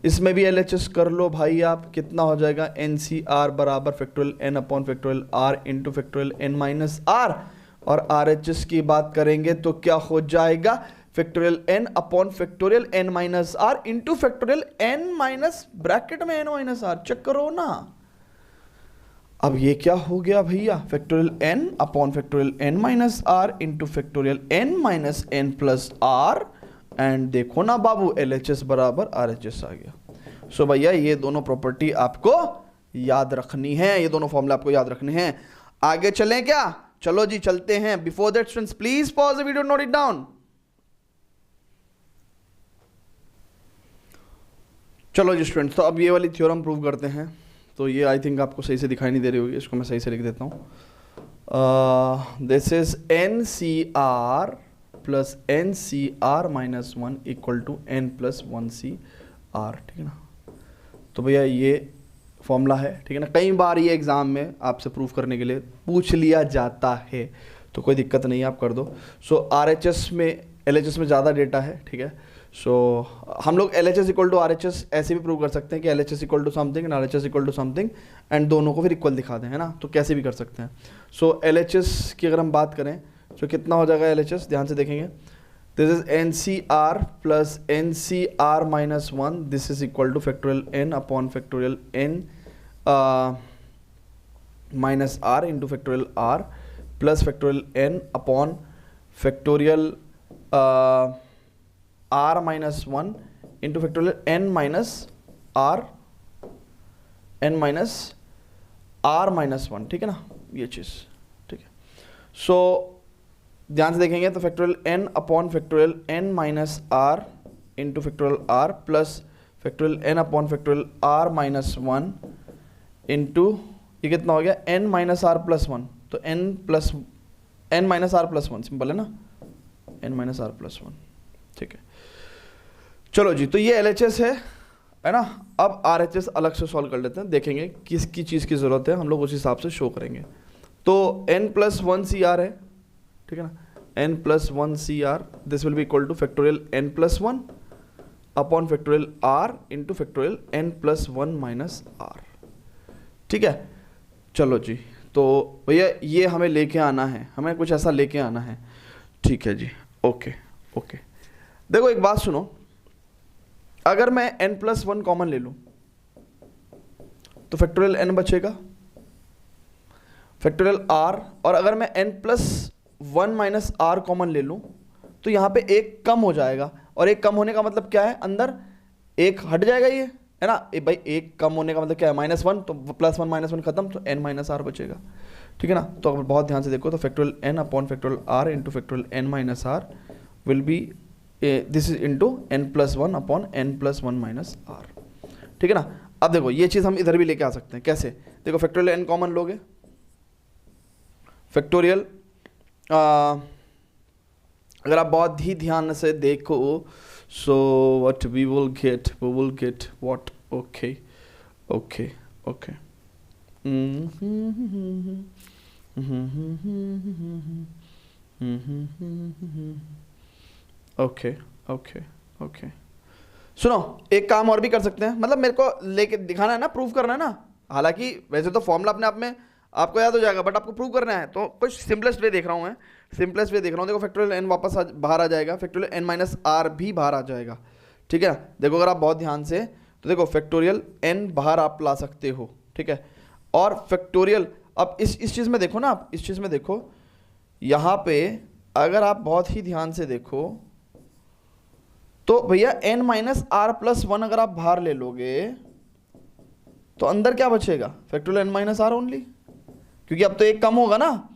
इसमें भी LHS कर लो भाई आप। कितना हो जाएगा? NCR बराबर factorial n upon factorial r into factorial n minus r, और RHS की बात करेंगे तो क्या हो जाएगा? Factorial n upon factorial n minus r into factorial n minus bracket में n माइनस r, चेक करो ना। अब ये क्या हो गया भैया? Factorial n upon factorial n minus r into factorial n minus n plus r, and देखो ना बाबू LHS बराबर RHS आ गया। सो भैया ये दोनों प्रॉपर्टी आपको याद रखनी है, ये दोनों फॉर्मूला आपको याद रखने हैं। आगे चलें क्या? चलो जी चलते हैं। Before that students please pause the video, note it down. चलो जी स्टूडेंट्स, तो अब ये वाली थ्योरम प्रूव करते हैं। तो ये आई थिंक आपको सही से दिखाई नहीं दे रही होगी, इसको मैं सही से लिख देता हूँ। This is NCR plus NCR minus 1 equal to N plus 1CR, ठीक है ना। तो भैया ये फॉर्मूला है, ठीक है ना। कई बार ये एग्जाम में आपसे प्रूफ करने के लिए पूछ लिया जाता है, तो कोई दिक्कत नहीं है, आप कर दो। सो RHS में LHS में ज़्यादा डेटा है, ठीक है। सो हम लोग LHS इक्वल टू RHS ऐसे भी प्रूव कर सकते हैं कि LHS equal to something and RHS equal to something, and दोनों को फिर इक्वल दिखा दें, है ना। तो कैसे भी कर सकते हैं। सो LHS की अगर हम बात करें तो कितना हो जाएगा LHS, ध्यान से देखेंगे। This is NCR plus NCR minus 1, this is equal to factorial N upon factorial N minus R into factorial R plus factorial N upon factorial R minus 1 into factorial N minus R minus 1, ठीक है ना, ये चीज़, ठीक है। सो ध्यान से देखेंगे तो factorial N upon factorial N minus R into factorial R plus factorial N upon factorial R minus 1 into ये कितना हो गया N माइनस R प्लस 1, तो N minus R plus 1 simple है ना, N माइनस R प्लस 1, ठीक है। चलो जी, तो ये LHS है ना। अब RHS अलग से सॉल्व कर लेते हैं, देखेंगे किसकी चीज़ की ज़रूरत है, हम लोग उस हिसाब से शो करेंगे। तो N प्लस 1CR है, ठीक है ना, N plus 1CR, this will be equal to factorial N plus 1 upon factorial R into factorial N plus 1 minus R, ठीक है। चलो जी, तो भैया ये हमें लेके आना है, हमें कुछ ऐसा लेके आना है, ठीक है जी। ओके ओके, देखो एक बात सुनो, अगर मैं N प्लस 1 कॉमन ले लूं तो फैक्टोरियल N बचेगा, फैक्टोरियल R, और अगर मैं N plus 1 minus R common ले लूं तो यहाँ पे एक कम हो जाएगा, और एक कम होने का मतलब क्या है, अंदर एक हट जाएगा, ये है ना। भाई एक कम होने का मतलब क्या है, -1, तो +1 -1 खत्म, तो N माइनस R बचेगा, ठीक है ना। तो अगर बहुत ध्यान से देखो तो factorial N upon factorial R into factorial N minus R will be this is into N plus 1 upon N plus 1 minus R, ठीक है ना। अब देखो ये चीज़ हम इधर भी लेके आ सकते हैं, कैसे, देखो फैक्टोरियल N कॉमन लोगे, फैक्टोरियल अगर आप बहुत ही ध्यान से देखो, so what we will get what, okay okay okay, okay okay okay. सुनो, एक काम और भी कर सकते हैं, मतलब मेरे को लेके दिखाना है ना, प्रूव करना है ना। हालांकि वैसे तो फॉर्मूला अपने आप में आपको याद हो जाएगा, बट आपको प्रूव करना है, तो कुछ सिंपलेस्ट वे देख रहा हूँ मैं, सिंपलेस्ट वे देख रहा हूँ। देखो फैक्टोरियल N वापस बाहर आ जाएगा, फैक्टोरियल N माइनस R भी बाहर आ जाएगा, ठीक है। देखो अगर आप बहुत ध्यान से, तो देखो फैक्टोरियल N बाहर आप ला सकते हो, ठीक है। और फैक्टोरियल, अब इस चीज़ में देखो ना, आप इस चीज़ में देखो, यहाँ पे अगर आप बहुत ही ध्यान से देखो तो भैया N माइनस R प्लस 1 अगर आप बाहर ले लोगे तो अंदर क्या बचेगा, factorial N minus R only, क्योंकि अब तो एक कम होगा ना,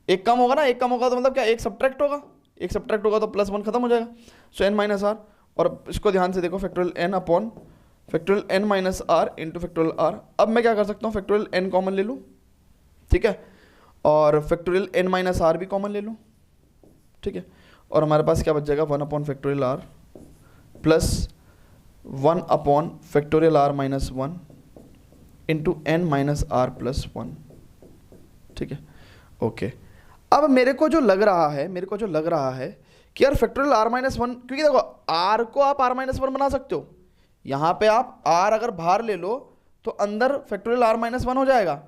एक कम होगा ना, एक कम होगा तो मतलब क्या, एक सब्ट्रैक्ट होगा, एक सब्ट्रैक्ट होगा तो +1 खत्म हो जाएगा। सो N माइनस R, और इसको ध्यान से देखो, factorial N upon factorial N minus R into factorial R। अब मैं क्या कर सकता हूँ, फैक्टोरियल N कॉमन ले लूँ, ठीक है, और फैक्टोरियल N माइनस R भी कॉमन ले लूँ, ठीक है, और हमारे पास क्या बच जाएगा, 1 upon factorial R plus 1 upon factorial R minus 1 into N minus R plus 1, ठीक है, ओके। अब मेरे को जो लग रहा है कि यार फैक्टोरियल R माइनस 1, क्योंकि देखो R को आप R माइनस 1 बना सकते हो, यहाँ पे आप R अगर बाहर ले लो तो अंदर फैक्टोरियल R माइनस 1 हो जाएगा,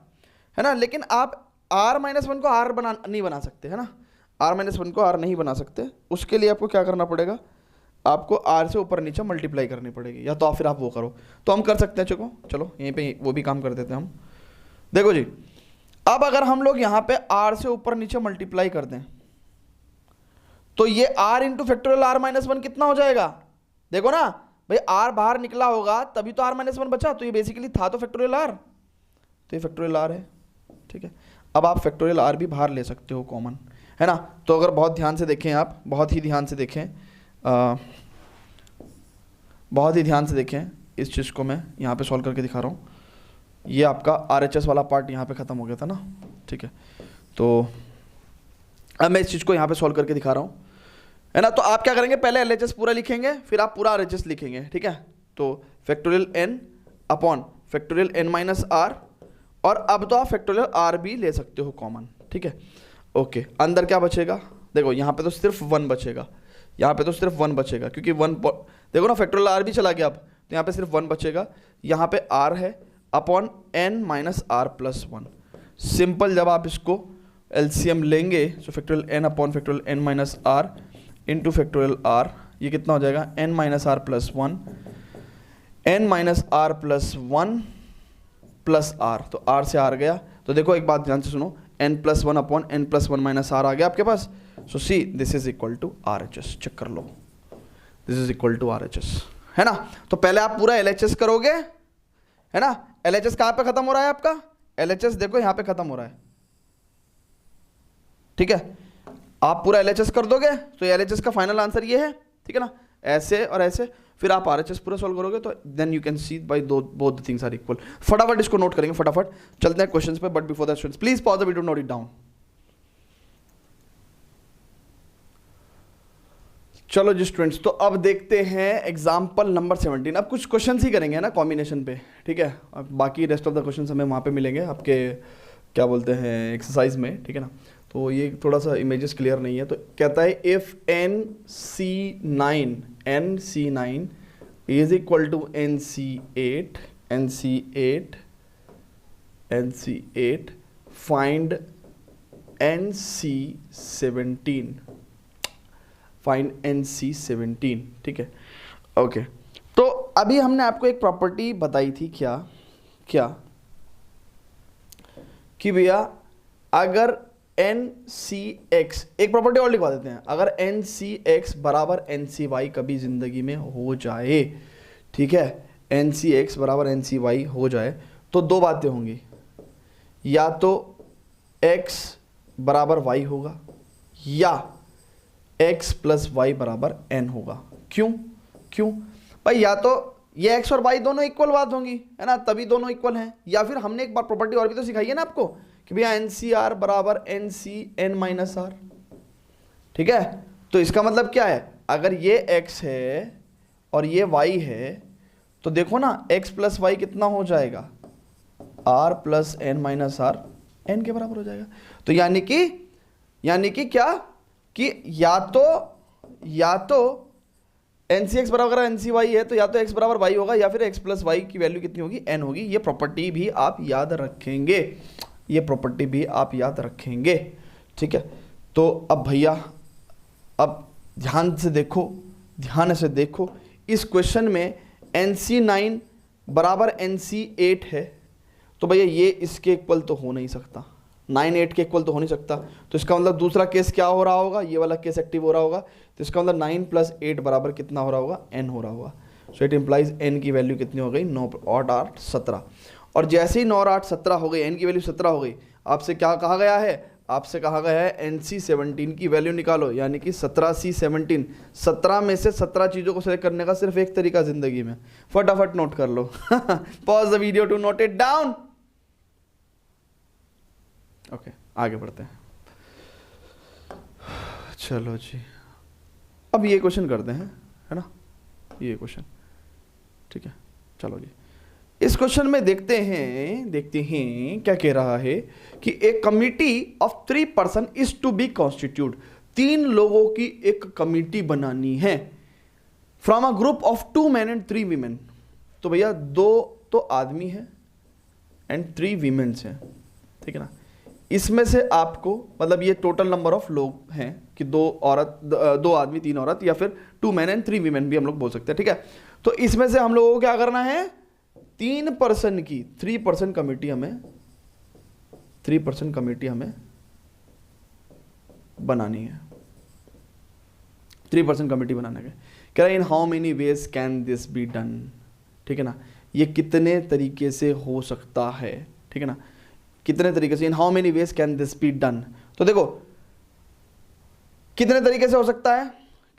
है ना। लेकिन आप R माइनस 1 को R नहीं बना सकते, है ना, R माइनस 1 को R नहीं बना सकते। उसके लिए आपको क्या करना पड़ेगा, आपको R से ऊपर नीचे मल्टीप्लाई करनी पड़ेगी, या तो फिर आप वो करो, तो हम कर सकते हैं। चलो यहीं पे वो भी काम कर देते हैं हम। देखो जी, अब अगर हम लोग यहाँ पे R से ऊपर नीचे मल्टीप्लाई कर दें तो ये R into factorial R minus 1 कितना हो जाएगा, देखो ना भाई, R बाहर निकला होगा तभी तो R माइनस 1 बचा, तो ये बेसिकली था तो फैक्टोरियल R, तो ये फैक्टोरियल R है, ठीक है। अब आप फैक्टोरियल आर भी बाहर ले सकते हो कॉमन, है ना। तो अगर बहुत ध्यान से देखें, आप बहुत ही ध्यान से देखें, बहुत ही ध्यान से देखें इस चीज़ को, मैं यहाँ पे सॉल्व करके दिखा रहा हूँ। ये आपका RHS वाला पार्ट यहाँ पे ख़त्म हो गया था ना, ठीक है। तो अब मैं इस चीज़ को यहाँ पे सॉल्व करके दिखा रहा हूँ, है ना। तो आप क्या करेंगे, पहले LHS पूरा लिखेंगे, फिर आप पूरा RHS लिखेंगे, ठीक है। तो factorial n upon factorial n minus r, और अब तो आप फैक्टोरियल आर भी ले सकते हो कॉमन, ठीक है। ओके, अंदर क्या बचेगा, देखो यहाँ पे तो सिर्फ 1 बचेगा, यहाँ पे तो सिर्फ 1 बचेगा, क्योंकि 1 देखो ना, फैक्टोरियल आर भी चला गया अब, तो यहाँ पे सिर्फ 1 बचेगा। यहाँ पे r है upon n minus r plus 1। Simple, जब आप इसको LCM लेंगे तो factorial n upon factorial n minus r into factorial r, ये कितना हो जाएगा, n minus r plus 1, n minus r plus 1 plus r, तो r से r गया। तो देखो एक बात ध्यान से सुनो, n plus 1 upon n plus 1 minus r आ गया आपके पास। So see this is equal to RHS, check कर लो, this is equal to RHS, है ना। तो पहले आप पूरा LHS करोगे, है ना। LHS कहाँ पे खत्म हो रहा है आपका, LHS देखो यहाँ पे खत्म हो रहा है, ठीक है। आप पूरा LHS कर दोगे तो LHS का फाइनल आंसर ये है, ठीक है ना, ऐसे और ऐसे। फिर आप RHS पूरा सॉल्व करोगे तो then you can see by both the things are equal. फटाफट इसको नोट करेंगे, फटाफट चलते हैं क्वेश्चंस पे, but before that students please pause the video, note it down. चलो जी स्टूडेंट्स, तो अब देखते हैं एग्जाम्पल नंबर 17। अब कुछ क्वेश्चन ही करेंगे ना कॉम्बिनेशन पे, ठीक है। अब बाकी रेस्ट ऑफ द क्वेश्चन हमें वहाँ पे मिलेंगे आपके क्या बोलते हैं एक्सरसाइज में, ठीक है ना। तो ये थोड़ा सा इमेजेस क्लियर नहीं है। तो कहता है if NC9 is equal to NC8 find NC17, ठीक है। ओके, तो अभी हमने आपको एक प्रॉपर्टी बताई थी, क्या कि भैया अगर NCX, एक प्रॉपर्टी और लिखवा देते हैं, अगर NCX बराबर NCY कभी जिंदगी में हो जाए, ठीक है, NCX बराबर NCY हो जाए तो दो बातें होंगी, या तो X बराबर Y होगा या x प्लस वाई बराबर n होगा। क्यों भाई, या तो ये x और y दोनों इक्वल बात होंगी, है ना, तभी दोनों इक्वल हैं, या फिर हमने एक बार प्रॉपर्टी और भी तो सिखाई है ना आपको कि भैया NCR बराबर NCN माइनस आर, ठीक है। तो इसका मतलब क्या है, अगर ये x है और ये y है तो देखो ना x प्लस वाई कितना हो जाएगा, r plus n minus r n के बराबर हो जाएगा। तो यानी कि क्या कि या तो NCX बराबर NCY है तो या तो x बराबर y होगा या फिर x प्लस वाई की वैल्यू कितनी होगी, n होगी। ये प्रॉपर्टी भी आप याद रखेंगे, ठीक है। तो अब भैया, अब ध्यान से देखो इस क्वेश्चन में NC9 बराबर NC8 है, तो भैया ये इसके इक्वल तो हो नहीं सकता, 9 8 के इक्वल तो हो नहीं सकता। तो इसका मतलब दूसरा केस क्या हो रहा होगा, ये वाला केस एक्टिव हो रहा होगा। तो इसका मतलब 9 प्लस 8 बराबर कितना हो रहा होगा, n हो रहा होगा। सो इट इंप्लाइज n की वैल्यू कितनी हो गई, 9 और 8 17। और जैसे ही 9 और 8 17 हो गई, n की वैल्यू 17 हो गई, आपसे क्या कहा गया है, NC17 की वैल्यू निकालो, यानी कि 17C17। 17 में से 17 चीज़ों को सेलेक्ट करने का सिर्फ एक तरीका जिंदगी में, फटाफट नोट कर लो। Pause the video to note it down. Okay, आगे बढ़ते हैं। चलो जी, अब ये क्वेश्चन करते हैं, है ना, ये क्वेश्चन, ठीक है। चलो जी, इस क्वेश्चन में देखते हैं क्या कह रहा है कि एक committee of 3 person is to be constitute, 3 लोगों की एक कमिटी बनानी है, from a group of 2 men and 3 women। तो भैया 2 तो आदमी है एंड 3 women हैं, ठीक है ना। इसमें से आपको, मतलब ये टोटल नंबर ऑफ लोग हैं कि 2 आदमी 3 औरत, या फिर 2 men एंड 3 women भी हम लोग बोल सकते हैं, ठीक है। तो इसमें से हम लोगों को क्या करना है, 3 पर्सन की 3 पर्सन कमेटी हमें बनानी है, 3 पर्सन कमेटी बनाने के। कह रहा है इन how many ways can this be done, ठीक है ना, ये कितने तरीके से हो सकता है, ठीक है ना, कितने तरीके से, इन how many ways can this be done. तो देखो कितने तरीके से हो सकता है,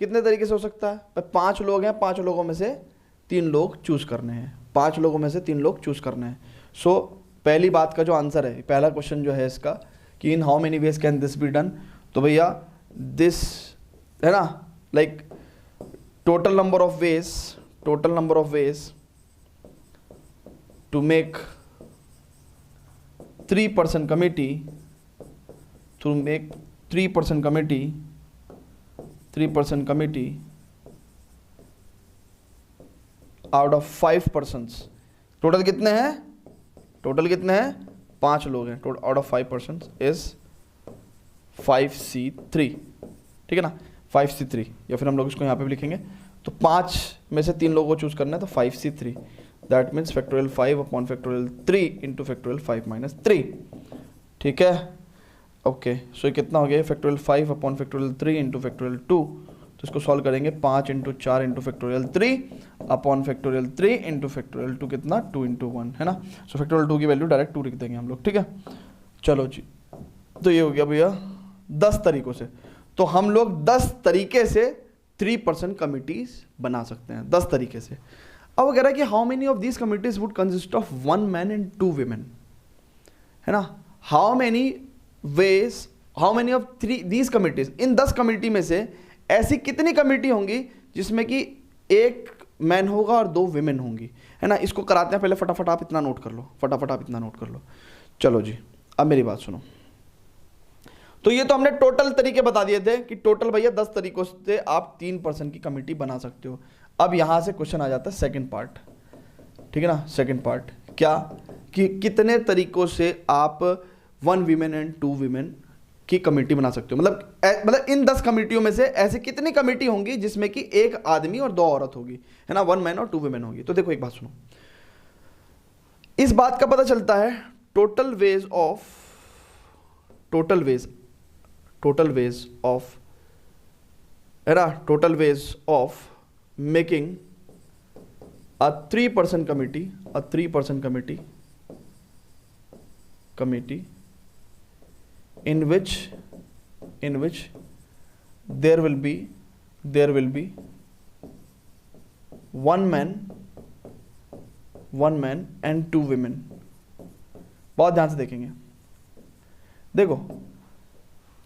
कितने तरीके से हो सकता है, 5 लोग हैं, 5 लोगों में से 3 लोग चूज करने हैं, 5 लोगों में से 3 लोग चूज करने हैं। सो पहली बात का जो आंसर है, पहला क्वेश्चन जो है इसका कि in how many ways can this be done, तो भैया दिस है ना, like total number of ways to make 3-person committee, to make 3-person committee out of 5 persons। Total कितने हैं, 5 लोग हैं, total out of 5 persons is 5C3, ठीक है ना, 5C3, या फिर हम लोग इसको यहाँ पे भी लिखेंगे। तो 5 में से 3 लोगों को चूज करना है, तो 5C3, that means factorial 5 upon factorial 3 into factorial 5 minus 3, ठीक है। ओके, सो ये कितना हो गया, factorial 5 upon factorial 3 into factorial 2, तो इसको सॉल्व करेंगे 5 into 4 into factorial 3 upon factorial 3 into factorial 2, कितना 2 इंटू 1, है ना। सो फैक्टोरियल 2 की वैल्यू डायरेक्ट 2 लिख देंगे हम लोग, ठीक है। चलो जी, तो ये हो गया भैया 10 तरीकों से। तो हम लोग 10 तरीके से 3-person कमिटीज बना सकते हैं, 10 तरीके से। अब वो कह रहा है कि how many of these committees would consist of 1 man and 2 women, है ना। How many of these committees, in 10 committee में से ऐसी कितनी कमिटी होंगी जिसमें कि 1 मैन होगा और 2 women होंगी, है ना। इसको कराते हैं, पहले फटाफट आप इतना नोट कर लो, चलो जी अब मेरी बात सुनो। तो ये तो हमने टोटल तरीके बता दिए थे कि टोटल भैया 10 तरीकों से आप 3-person की कमिटी बना सकते हो। अब यहां से क्वेश्चन आ जाता है सेकंड पार्ट, ठीक है ना। सेकंड पार्ट क्या, कि कितने तरीकों से आप 1 women एंड 2 women की कमेटी बना सकते हो, मतलब इन 10 कमेटियों में से ऐसी कितनी कमेटी होंगी जिसमें कि 1 आदमी और 2 औरत होगी, है ना, 1 मैन और 2 women होगी। तो देखो एक बात सुनो, इस बात का पता चलता है total ways of making a 3-person committee in which there will be 1 man and 2 women। बहुत ध्यान से देखेंगे। देखो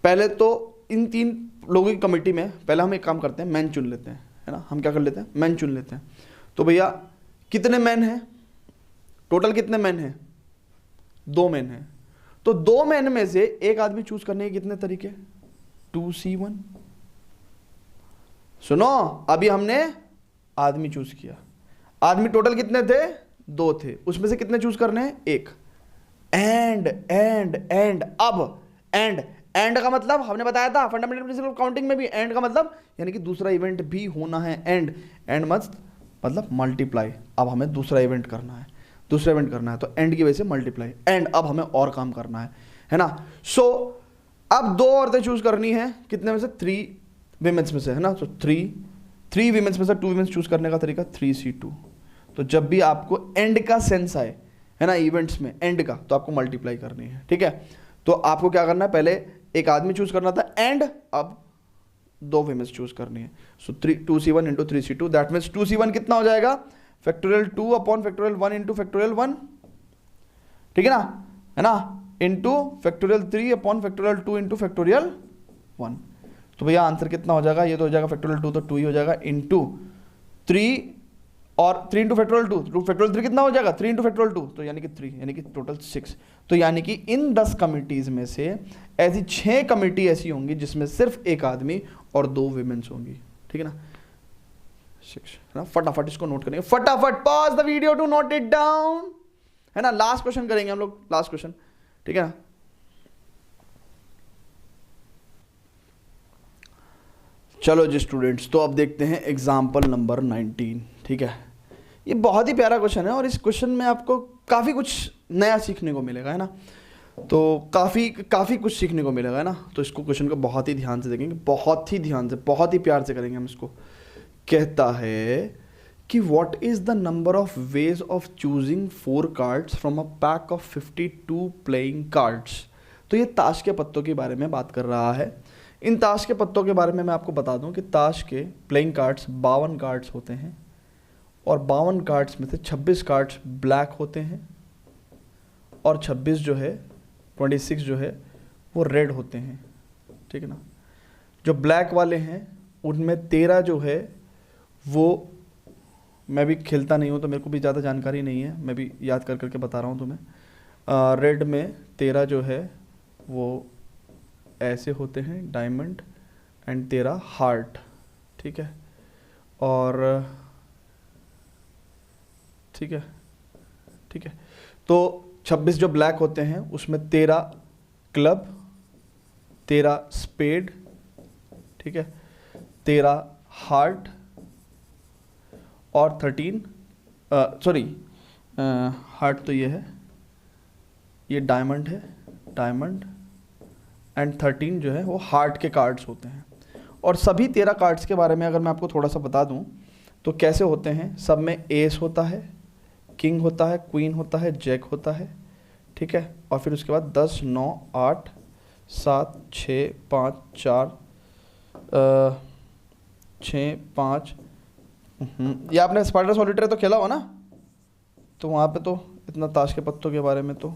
पहले तो इन 3 लोगों की कमेटी में पहले हम एक काम करते हैं, मैन चुन लेते हैं, है ना। हम क्या कर लेते हैं, मैन चुन लेते हैं। तो भैया कितने मैन हैं, टोटल कितने मैन हैं, 2 मैन हैं। तो 2 मैन में से 1 आदमी चूज करने के कितने तरीके, 2C1। सुनो, अभी हमने आदमी चूज किया, आदमी टोटल कितने थे, 2 थे, उसमें से कितने चूज करने हैं, 1। एंड अब एंड का मतलब हमने बताया था फंडामेंटल प्रिंसिपल ऑफ काउंटिंग में भी, एंड का मतलब यानी कि दूसरा इवेंट भी होना है। एंड मतलब मल्टीप्लाई, अब हमें दूसरा इवेंट करना है, तो एंड की वजह से मल्टीप्लाई, एंड अब हमें और काम करना है ना। सो अब 2 औरतें चूज करनी है, कितने में से, 3 विमेंस में से, है ना। तो 3 विमेंस में से 2 विमेंस चूज करने का तरीका 3C2। तो जब भी आपको एंड का सेंस आए, है ना, इवेंट्स में एंड का, तो आपको मल्टीप्लाई करनी है, ठीक है। तो आपको क्या करना है, पहले 1 आदमी चूज करना था, एंड अब 2 विमेंस चूज करनी है। सो 2C1 into 3C2, that means 2C1 कितना हो जाएगा, factorial 2 upon factorial 1 into factorial 1, ठीक है ना, into factorial 3 upon factorial 2 into factorial 1। तो भैया आंसर कितना हो जाएगा, ये तो हो जाएगा फैक्टोरियल 2 तो 2 ही हो जाएगा, इंटू 3 और 3 इंटू फैक्टोरियल 2, फैक्टोरियल 3 कितना हो जाएगा, 3 इंटू फैक्टोरियल 2, तो यानी कि 3, यानी कि टोटल 6। तो यानी कि इन 10 कमिटीज में से ऐसी 6 कमिटी ऐसी होंगी जिसमें सिर्फ 1 आदमी और 2 विमेंस होंगी, ठीक है ना। 6, है ना। फटाफट इसको नोट करेंगे, फटाफट pause the video to note it down, है ना। लास्ट क्वेश्चन करेंगे हम लोग, लास्ट क्वेश्चन, ठीक है ना। चलो जी स्टूडेंट्स, तो अब देखते हैं एग्जाम्पल नंबर 19, ठीक है। ये बहुत ही प्यारा क्वेश्चन है और इस क्वेश्चन में आपको काफ़ी कुछ नया सीखने को मिलेगा, है ना। तो काफ़ी कुछ सीखने को मिलेगा, है ना। तो इसको क्वेश्चन को बहुत ही ध्यान से देखेंगे, बहुत ही ध्यान से, बहुत ही प्यार से करेंगे हम इसको। कहता है कि what is the number of veg of choosing 4 cards from a pack of 52 playing cards. तो ये ताश के पत्तों के बारे में बात कर रहा है। इन ताश के पत्तों के बारे में मैं आपको बता दूं कि ताश के प्लेइंग कार्ड्स 52 कार्ड्स होते हैं और 52 कार्ड्स में से 26 कार्ड्स ब्लैक होते हैं और 26 जो है 26 जो है वो रेड होते हैं, ठीक है ना। जो ब्लैक वाले हैं उनमें 13 जो है वो, मैं भी खेलता नहीं हूँ तो मेरे को भी ज़्यादा जानकारी नहीं है, मैं भी याद कर करके बता रहा हूँ तुम्हें। रेड में 13 जो है वो ऐसे होते हैं डायमंड एंड 13 हार्ट, ठीक है। और ठीक है, ठीक है। तो 26 जो ब्लैक होते हैं उसमें 13 क्लब, 13 स्पेड, ठीक है, 13 हार्ट और 13 सॉरी हार्ट तो ये है, ये डायमंड है, डायमंड एंड 13 जो है वो हार्ट के कार्ड्स होते हैं। और सभी 13 कार्ड्स के बारे में अगर मैं आपको थोड़ा सा बता दूं तो कैसे होते हैं, सब में एस होता है, किंग होता है, क्वीन होता है, जैक होता है, ठीक है। और फिर उसके बाद 10 9 8 7 6 5 4 6 5 ये आपने स्पाइडर सॉलिटेयर तो खेला हो ना, तो वहाँ पे तो इतना ताश के पत्तों के बारे में तो,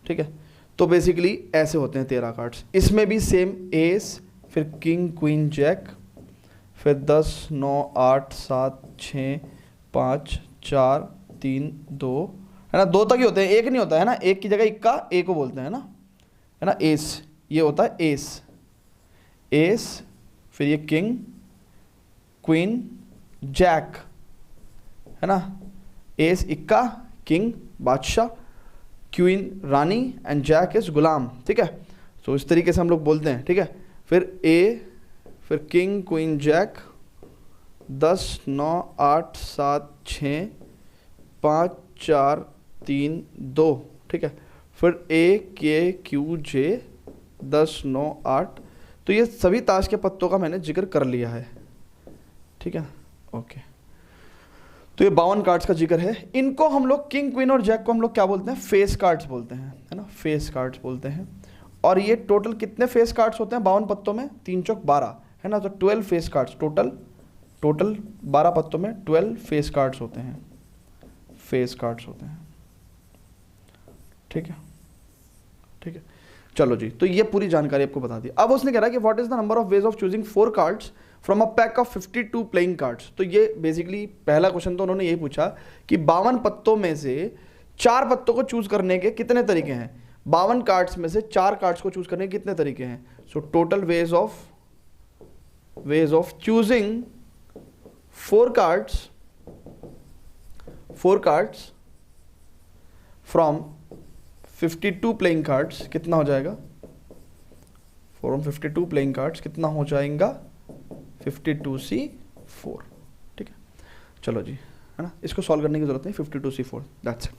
ठीक है। तो बेसिकली ऐसे होते हैं 13 कार्ड्स। इसमें भी सेम एस, फिर किंग क्वीन जैक, फिर 10 9 8 7 6 5 4 3 2, है ना, 2 तक ही होते हैं, एक नहीं होता है ना, एक की जगह इक्का ए को बोलते हैं ना, है ना। एस ये होता है एस, एस, फिर ये किंग क्वीन जैक, है ना, एस इक्का, किंग बादशाह, क्वीन रानी एंड जैक इज गुलाम, ठीक है। तो इस तरीके से हम लोग बोलते हैं, ठीक है। फिर ए, फिर किंग क्वीन जैक, 10 9 8 7 6 5 4 3 2, ठीक है। फिर ए के क्यू जे 10 9 8। तो ये सभी ताश के पत्तों का मैंने जिक्र कर लिया है, ठीक है, ओके। तो ये 52 कार्ड्स का जिक्र है। इनको हम लोग किंग क्वीन और जैक को हम लोग क्या बोलते हैं, फेस कार्ड्स बोलते हैं, है ना, फेस कार्ड्स बोलते हैं। और ये टोटल कितने फेस कार्ड्स होते हैं 52 पत्तों में, 3 चौक 12, है ना। तो 12 फेस कार्ड्स, टोटल 12 पत्तों में 12 फेस कार्ड्स होते हैं, फेस कार्ड्स होते हैं, ठीक है, ठीक है। चलो जी, तो ये पूरी जानकारी आपको बता दी। अब उसने कह रहा है कि what is the number of veg of choosing 4 cards from a pack of 52 playing cards. तो ये बेसिकली पहला क्वेश्चन तो उन्होंने यही पूछा कि 52 पत्तों में से 4 पत्तों को चूज करने के कितने तरीके हैं, 52 कार्ड्स में से 4 कार्ड्स को चूज करने के कितने तरीके हैं। So total ways of choosing 4 cards from 52 playing cards कितना हो जाएगा, फ्रॉम 52 प्लेइंग कार्ड्स कितना हो जाएगा 52C4, ठीक है। चलो जी, है ना, इसको सॉल्व करने की जरूरत नहीं, 52C4 दैट्स इट।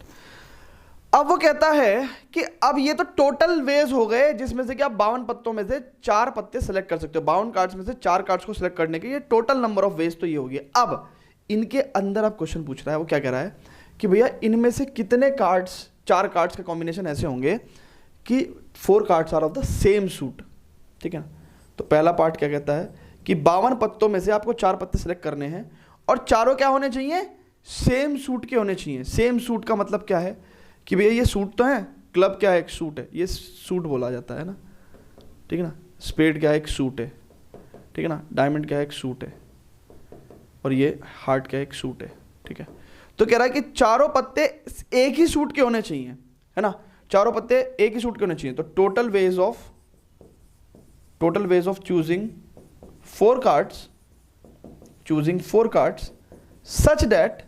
अब वो कहता है कि अब ये तो टोटल वेज हो गए जिसमें से कि आप 52 पत्तों में से 4 पत्ते सेलेक्ट कर सकते हो, 52 कार्ड्स में से 4 कार्ड्स को सेलेक्ट करने के ये टोटल नंबर ऑफ वेज तो ये हो गया। अब इनके अंदर आप क्वेश्चन पूछ रहा है, वो क्या कह रहा है कि भैया इनमें से कितने कार्ड्स, 4 कार्ड्स का कॉम्बिनेशन ऐसे होंगे कि 4 cards are of the same suit, ठीक है। तो पहला पार्ट क्या कहता है कि 52 पत्तों में से आपको 4 पत्ते सेलेक्ट करने हैं और चारों क्या होने चाहिए, सेम सूट के होने चाहिए। सेम सूट का मतलब क्या है कि भैया ये सूट तो है, क्लब क्या है, एक सूट है, ये सूट बोला जाता है ना, ठीक है ना। स्पेड क्या है, एक सूट है, ठीक है ना। डायमंड क्या है, एक सूट है, और ये हार्ट क्या है, एक सूट है, ठीक है। तो कह रहा है कि चारों पत्ते एक ही सूट के होने चाहिए, है ना, चारों पत्ते एक ही सूट के होने चाहिए। तो total ways of choosing 4 cards such that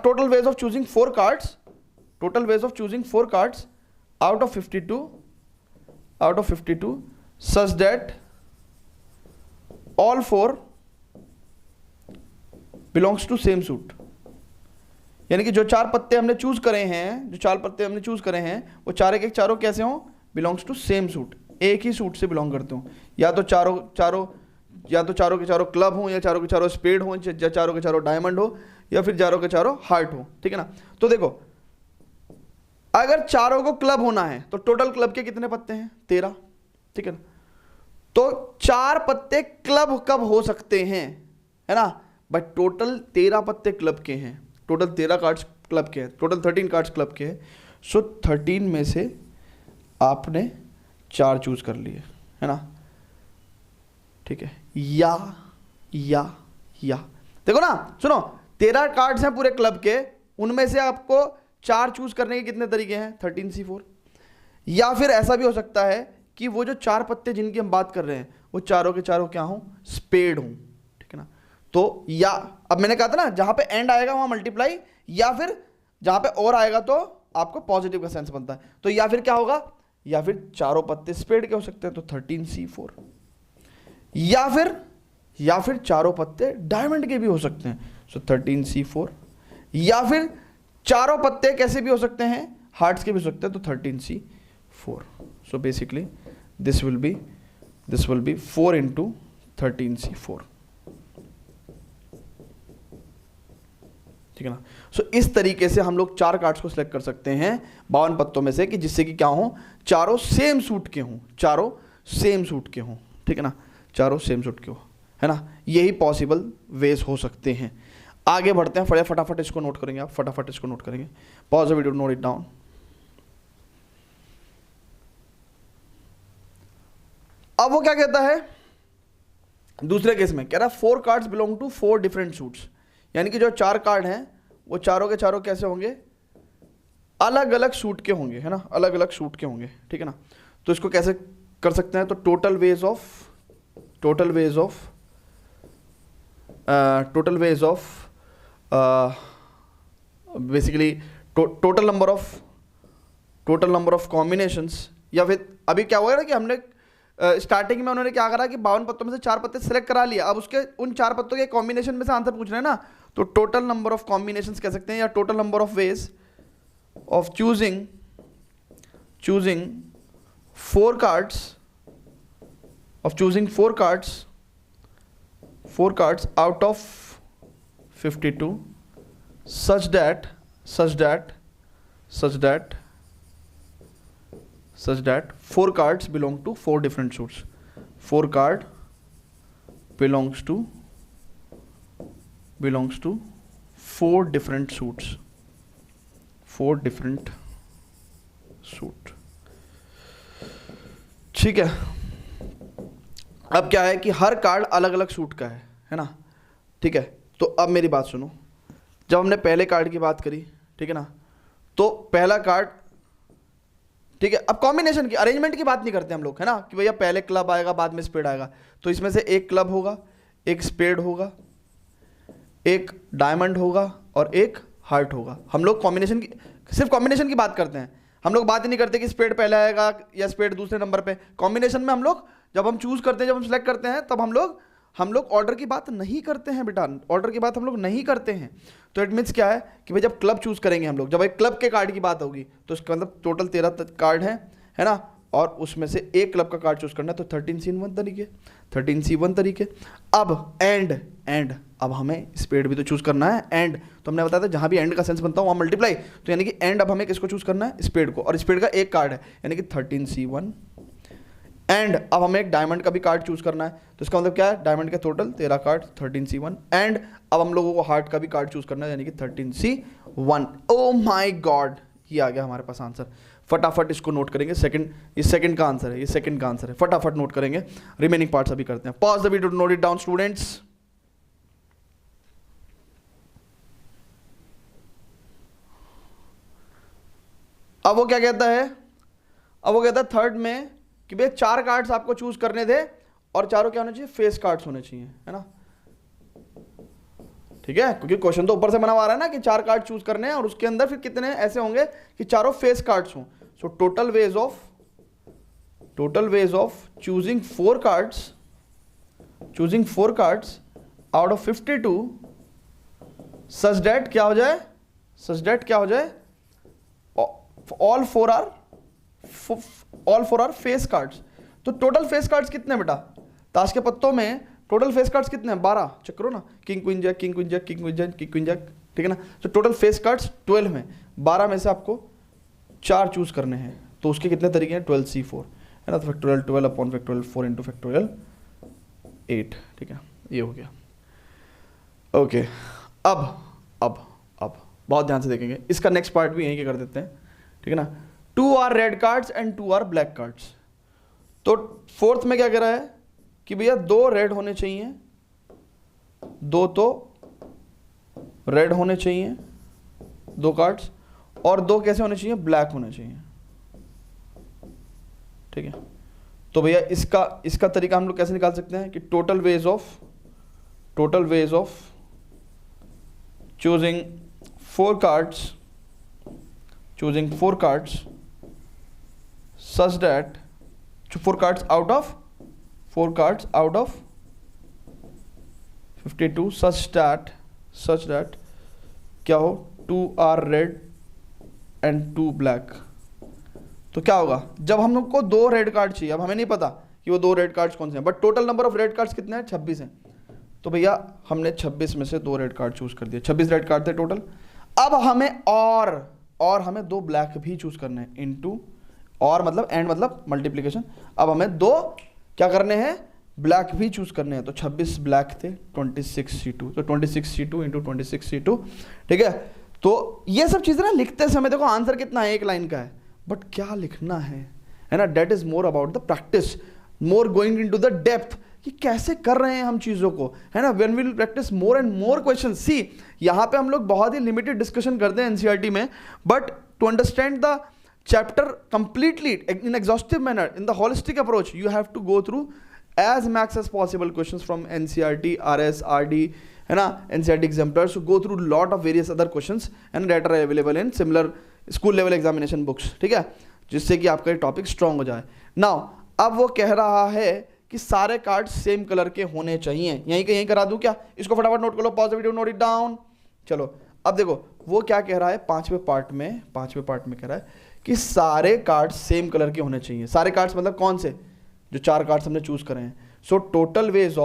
total ways of choosing 4 cards out of 52 such that all 4 belongs to same suit। यानी कि जो 4 पत्ते हमने चूज करे हैं वो चारों के चारों कैसे हों, बिलोंग्स टू सेम सूट, एक ही सूट से बिलोंग करते हो, या तो चारों के चारों क्लब हो, या चारों के चारों स्पेड हो, या चारों के चारों डायमंड हो, या फिर चारों के चारों हार्ट हो, ठीक है ना। तो देखो अगर चारों को क्लब होना है तो टोटल क्लब के कितने पत्ते हैं, 13, ठीक है ना। तो 4 पत्ते क्लब कब हो सकते हैं, है ना, बट टोटल 13 पत्ते क्लब के हैं, टोटल 13 कार्ड्स क्लब के हैं, टोटल 13 कार्ड्स क्लब के हैं। सो 13 में से आपने 4 चूज कर लिए, है ना, ठीक है। या देखो ना, सुनो, 13 कार्ड्स हैं पूरे क्लब के, उनमें से आपको 4 चूज करने के कितने तरीके हैं, 13C4। या फिर ऐसा भी हो सकता है कि वो जो 4 पत्ते जिनकी हम बात कर रहे हैं वो चारों के चारों क्या हों, स्पेड हों, ठीक है ना। तो या अब मैंने कहा था ना, जहां पे एंड आएगा वहां मल्टीप्लाई, या फिर जहां पे और आएगा तो आपको पॉजिटिव का सेंस बनता है। तो या फिर क्या होगा, या फिर चारों पत्ते स्पेड के हो सकते हैं तो 13C4, या फिर चारों पत्ते डायमंड के भी हो सकते हैं, सो 13C4, या फिर चारों पत्ते कैसे भी हो सकते हैं, हार्ट्स के भी हो सकते हैं, तो 13C4। So basically this will be 4 into 13C4, ठीक है ना। सो इस तरीके से हम लोग 4 कार्ड्स को सिलेक्ट कर सकते हैं 52 पत्तों में से, कि जिससे कि क्या हो, चारों सेम सूट के हों, ठीक है ना, चारों सेम सूट के हो, है ना। यही पॉसिबल वेज हो सकते हैं। आगे बढ़ते हैं, फटाफट इसको नोट करेंगे आप, फटाफट इसको नोट करेंगे, pause the video, note it down. अब वो क्या कहता है दूसरे केस में, कह रहा है 4 cards belong to 4 different suits, यानी कि जो 4 कार्ड हैं वो चारों के चारों कैसे होंगे, अलग अलग सूट के होंगे, है ना, अलग अलग सूट के होंगे, ठीक है ना। तो इसको कैसे कर सकते हैं, तो total ways of basically total number of combinations, या फिर अभी क्या हुआ ना कि हमने स्टार्टिंग में उन्होंने क्या करा कि 52 पत्तों में से 4 पत्ते सेलेक्ट करा लिया, अब उसके उन 4 पत्तों के कॉम्बिनेशन में से आंसर पूछ रहे हैं ना, तो टोटल नंबर ऑफ कॉम्बिनेशंस कह सकते हैं, या total number of veg of choosing 4 cards out of 52 such that 4 cards belong to 4 different suits. 4 card belongs to 4 different suits. 4 different suit. ठीक है। अब क्या है कि हर कार्ड अलग अलग सूट का है ना, ठीक है। तो अब मेरी बात सुनो, जब हमने पहले कार्ड की बात करी, ठीक है ना, तो पहला कार्ड, ठीक है, अब कॉम्बिनेशन की, अरेंजमेंट की बात नहीं करते हम लोग, है ना, कि भैया पहले क्लब आएगा बाद में स्पेड आएगा, तो इसमें से एक क्लब होगा, एक स्पेड होगा, एक डायमंड होगा और एक हार्ट होगा। हम लोग सिर्फ कॉम्बिनेशन की बात करते हैं, हम लोग बात ही नहीं करते कि स्पेड पहले आएगा या स्पेड दूसरे नंबर पे। कॉम्बिनेशन में हम लोग जब हम चूज करते हैं, जब हम सिलेक्ट करते हैं, तब हम लोग ऑर्डर की बात नहीं करते हैं बेटा, ऑर्डर की बात हम लोग नहीं करते हैं। तो इट मीन्स क्या है कि भाई जब क्लब चूज करेंगे हम लोग, जब एक क्लब के कार्ड की बात होगी तो इसका मतलब टोटल 13 कार्ड है ना, और उसमें से एक क्लब का कार्ड चूज करना है, तो 13C1 तरीके। अब एंड अब हमें स्पेड भी तो चूज करना है, एंड तो हमने बताया था जहां भी एंड का सेंस बनता है वहां मल्टीप्लाई, तो यानी कि एंड अब हमें किसको चूज करना है, स्पेड को, और स्पेड का एक कार्ड है यानी कि 13C1। एंड अब हमें एक डायमंड का भी कार्ड चूज करना है, तो इसका मतलब क्या है, डायमंड के टोटल 13 कार्ड 13C1। एंड अब हम लोगों को हार्ट का भी कार्ड चूज करना है यानी कि 13C1। ओ माय गॉड, ये आ गया हमारे पास आंसर। फटाफट इसको नोट करेंगे, ये सेकंड का आंसर है, फटाफट नोट करेंगे, रिमेनिंग पार्ट्स अभी करते हैं। Pause the video to note it down students. अब वो क्या कहता है, थर्ड में कि भाई 4 कार्ड्स आपको चूज करने थे और चारों क्या होने चाहिए, फेस कार्ड्स होने चाहिए, है ना, ठीक है, क्योंकि क्वेश्चन तो ऊपर से बना हुआ रहा है ना कि 4 कार्ड चूज करने हैं और उसके अंदर फिर कितने ऐसे होंगे कि चारों फेस कार्ड्स हों। So total ways of choosing 4 cards out of 52 such that क्या हो जाए, all four are face cards. तो टोटल फेस कार्ड्स कितने हैं बेटा, ताश के पत्तों में टोटल फेस कार्ड्स कितने हैं, 12, चेक करो ना, king queen jack, king queen jack, king queen jack, king queen jack, ठीक है ना। तो टोटल फेस कार्ड्स 12 में, 12 में से आपको 4 चूज करने हैं, तो उसके कितने तरीके हैं, 12c4 है ना, तो factorial 12 upon factorial 4 into factorial 8, ठीक है, ये हो गया। ओके, अब बहुत ध्यान से देखेंगे, इसका नेक्स्ट पार्ट भी यहीं के कर देते हैं, ठीक है ना। 2 are red cards and 2 are black cards. तो फोर्थ में क्या कह रहा है कि भैया 2 रेड होने चाहिए, 2 तो रेड होने चाहिए 2 कार्ड्स, और 2 कैसे होने चाहिए, ब्लैक होने चाहिए, ठीक है। तो भैया इसका तरीका हम लोग कैसे निकाल सकते हैं कि total ways of choosing 4 cards such that 4 cards out of 52 such that क्या हो, 2 are red and 2 black। तो क्या होगा, जब हम लोग को 2 रेड कार्ड चाहिए, अब हमें नहीं पता कि वो 2 रेड कार्ड्स कौन से हैं, but total number of red cards कितने हैं, 26 हैं। तो भैया हमने 26 में से 2 रेड कार्ड चूज कर दिए, 26 रेड कार्ड थे टोटल। अब हमें और हमें 2 ब्लैक भी चूज करने हैं, इनटू और मतलब एंड मतलब मल्टीप्लिकेशन। अब हमें 2 क्या करने हैं, ब्लैक भी चूज करने हैं। तो 26 ब्लैक थे, 26c2, तो 26c2 इंटू 26c2, ठीक है। तो ये सब चीजें ना लिखते समय देखो आंसर कितना है, 1 लाइन का है, बट क्या लिखना है ना, that is more about the practice, more going into the depth कि कैसे कर रहे हैं हम चीजों को, है ना। When we will practice more and more question, see यहाँ पे हम लोग बहुत ही लिमिटेड डिस्कशन करते हैं एनसीईआरटी में, but to understand the chapter completely in exhaustive manner, in the holistic approach, you have to go through as max as possible questions from NCERT, RS, RD, है ना, NCERT exemplars, so go through lot of various other questions and that are available in similar school level examination books, ठीक है, जिससे कि आपका ये टॉपिक स्ट्रांग हो जाए। नाउ अब वो कह रहा है कि सारे कार्ड सेम कलर के होने चाहिए, यहीं के यहीं करा दूं क्या, इसको फटाफट नोट कर लो, pause the video, note it down. चलो अब देखो वो क्या कह रहा है, पांचवें पार्ट में कह रहा है कि सारे कार्ड सेम कलर के होने चाहिए। सारे कार्ड्स मतलब कौन से, जो 4 कार्ड्स हमने चूज करे हैं। सो टोटल वेज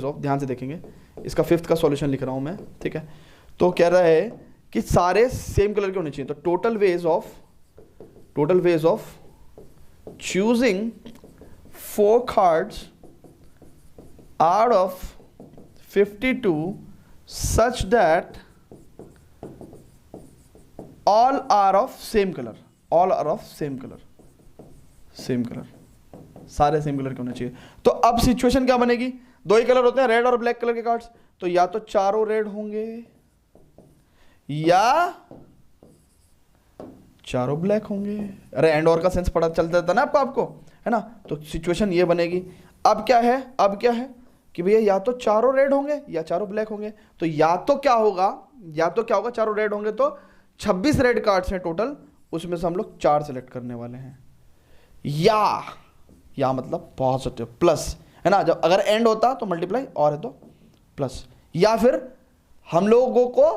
ऑफ ध्यान से देखेंगे, इसका 5th का सॉल्यूशन लिख रहा हूं मैं, ठीक है। तो कह रहा है कि सारे सेम कलर के होने चाहिए, तो total ways of choosing 4 cards out of 52 such that all are of same color, सारे सेम कलर के होने चाहिए। तो अब सिचुएशन क्या बनेगी, 2 ही कलर होते हैं, रेड और ब्लैक कलर के कार्ड्स, तो या तो चारों रेड होंगे या चारों ब्लैक होंगे। अरे एंड और का सेंस पता चल जाता ना आपको, है ना। तो सिचुएशन ये बनेगी। अब क्या है कि भैया या तो चारों रेड होंगे या चारों ब्लैक होंगे। तो या तो क्या होगा, चारों रेड होंगे तो 26 रेड कार्ड्स हैं टोटल, उसमें से हम लोग 4 सेलेक्ट करने वाले हैं, या मतलब पॉजिटिव प्लस, है ना। जब अगर एंड होता तो मल्टीप्लाई, और है तो प्लस, या फिर हम लोगों को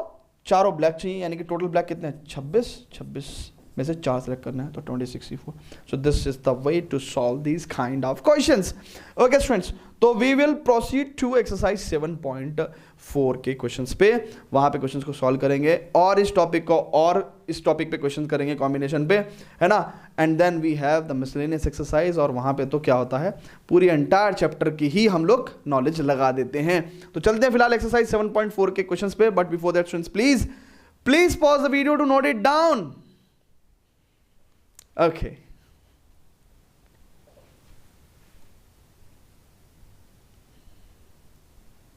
चारों ब्लैक चाहिए, यानी कि टोटल ब्लैक कितने हैं, 26 में से 4 सेलेक्ट करना है, तो 26c4। So this is the way to solve these kind of questions. Okay students, तो we will proceed to exercise 7.4 के क्वेश्चंस पे, वहां पे क्वेश्चंस को सॉल्व करेंगे और इस टॉपिक पे क्वेश्चन करेंगे कॉम्बिनेशन पे, है ना। And then we have the miscellaneous exercise, और वहां पे तो क्या होता है, पूरी एंटायर चैप्टर की ही हम लोग नॉलेज लगा देते हैं। तो चलते हैं फिलहाल एक्सरसाइज 7.4 के क्वेश्चंस पे, but before that students please pause the video to note it down. Okay.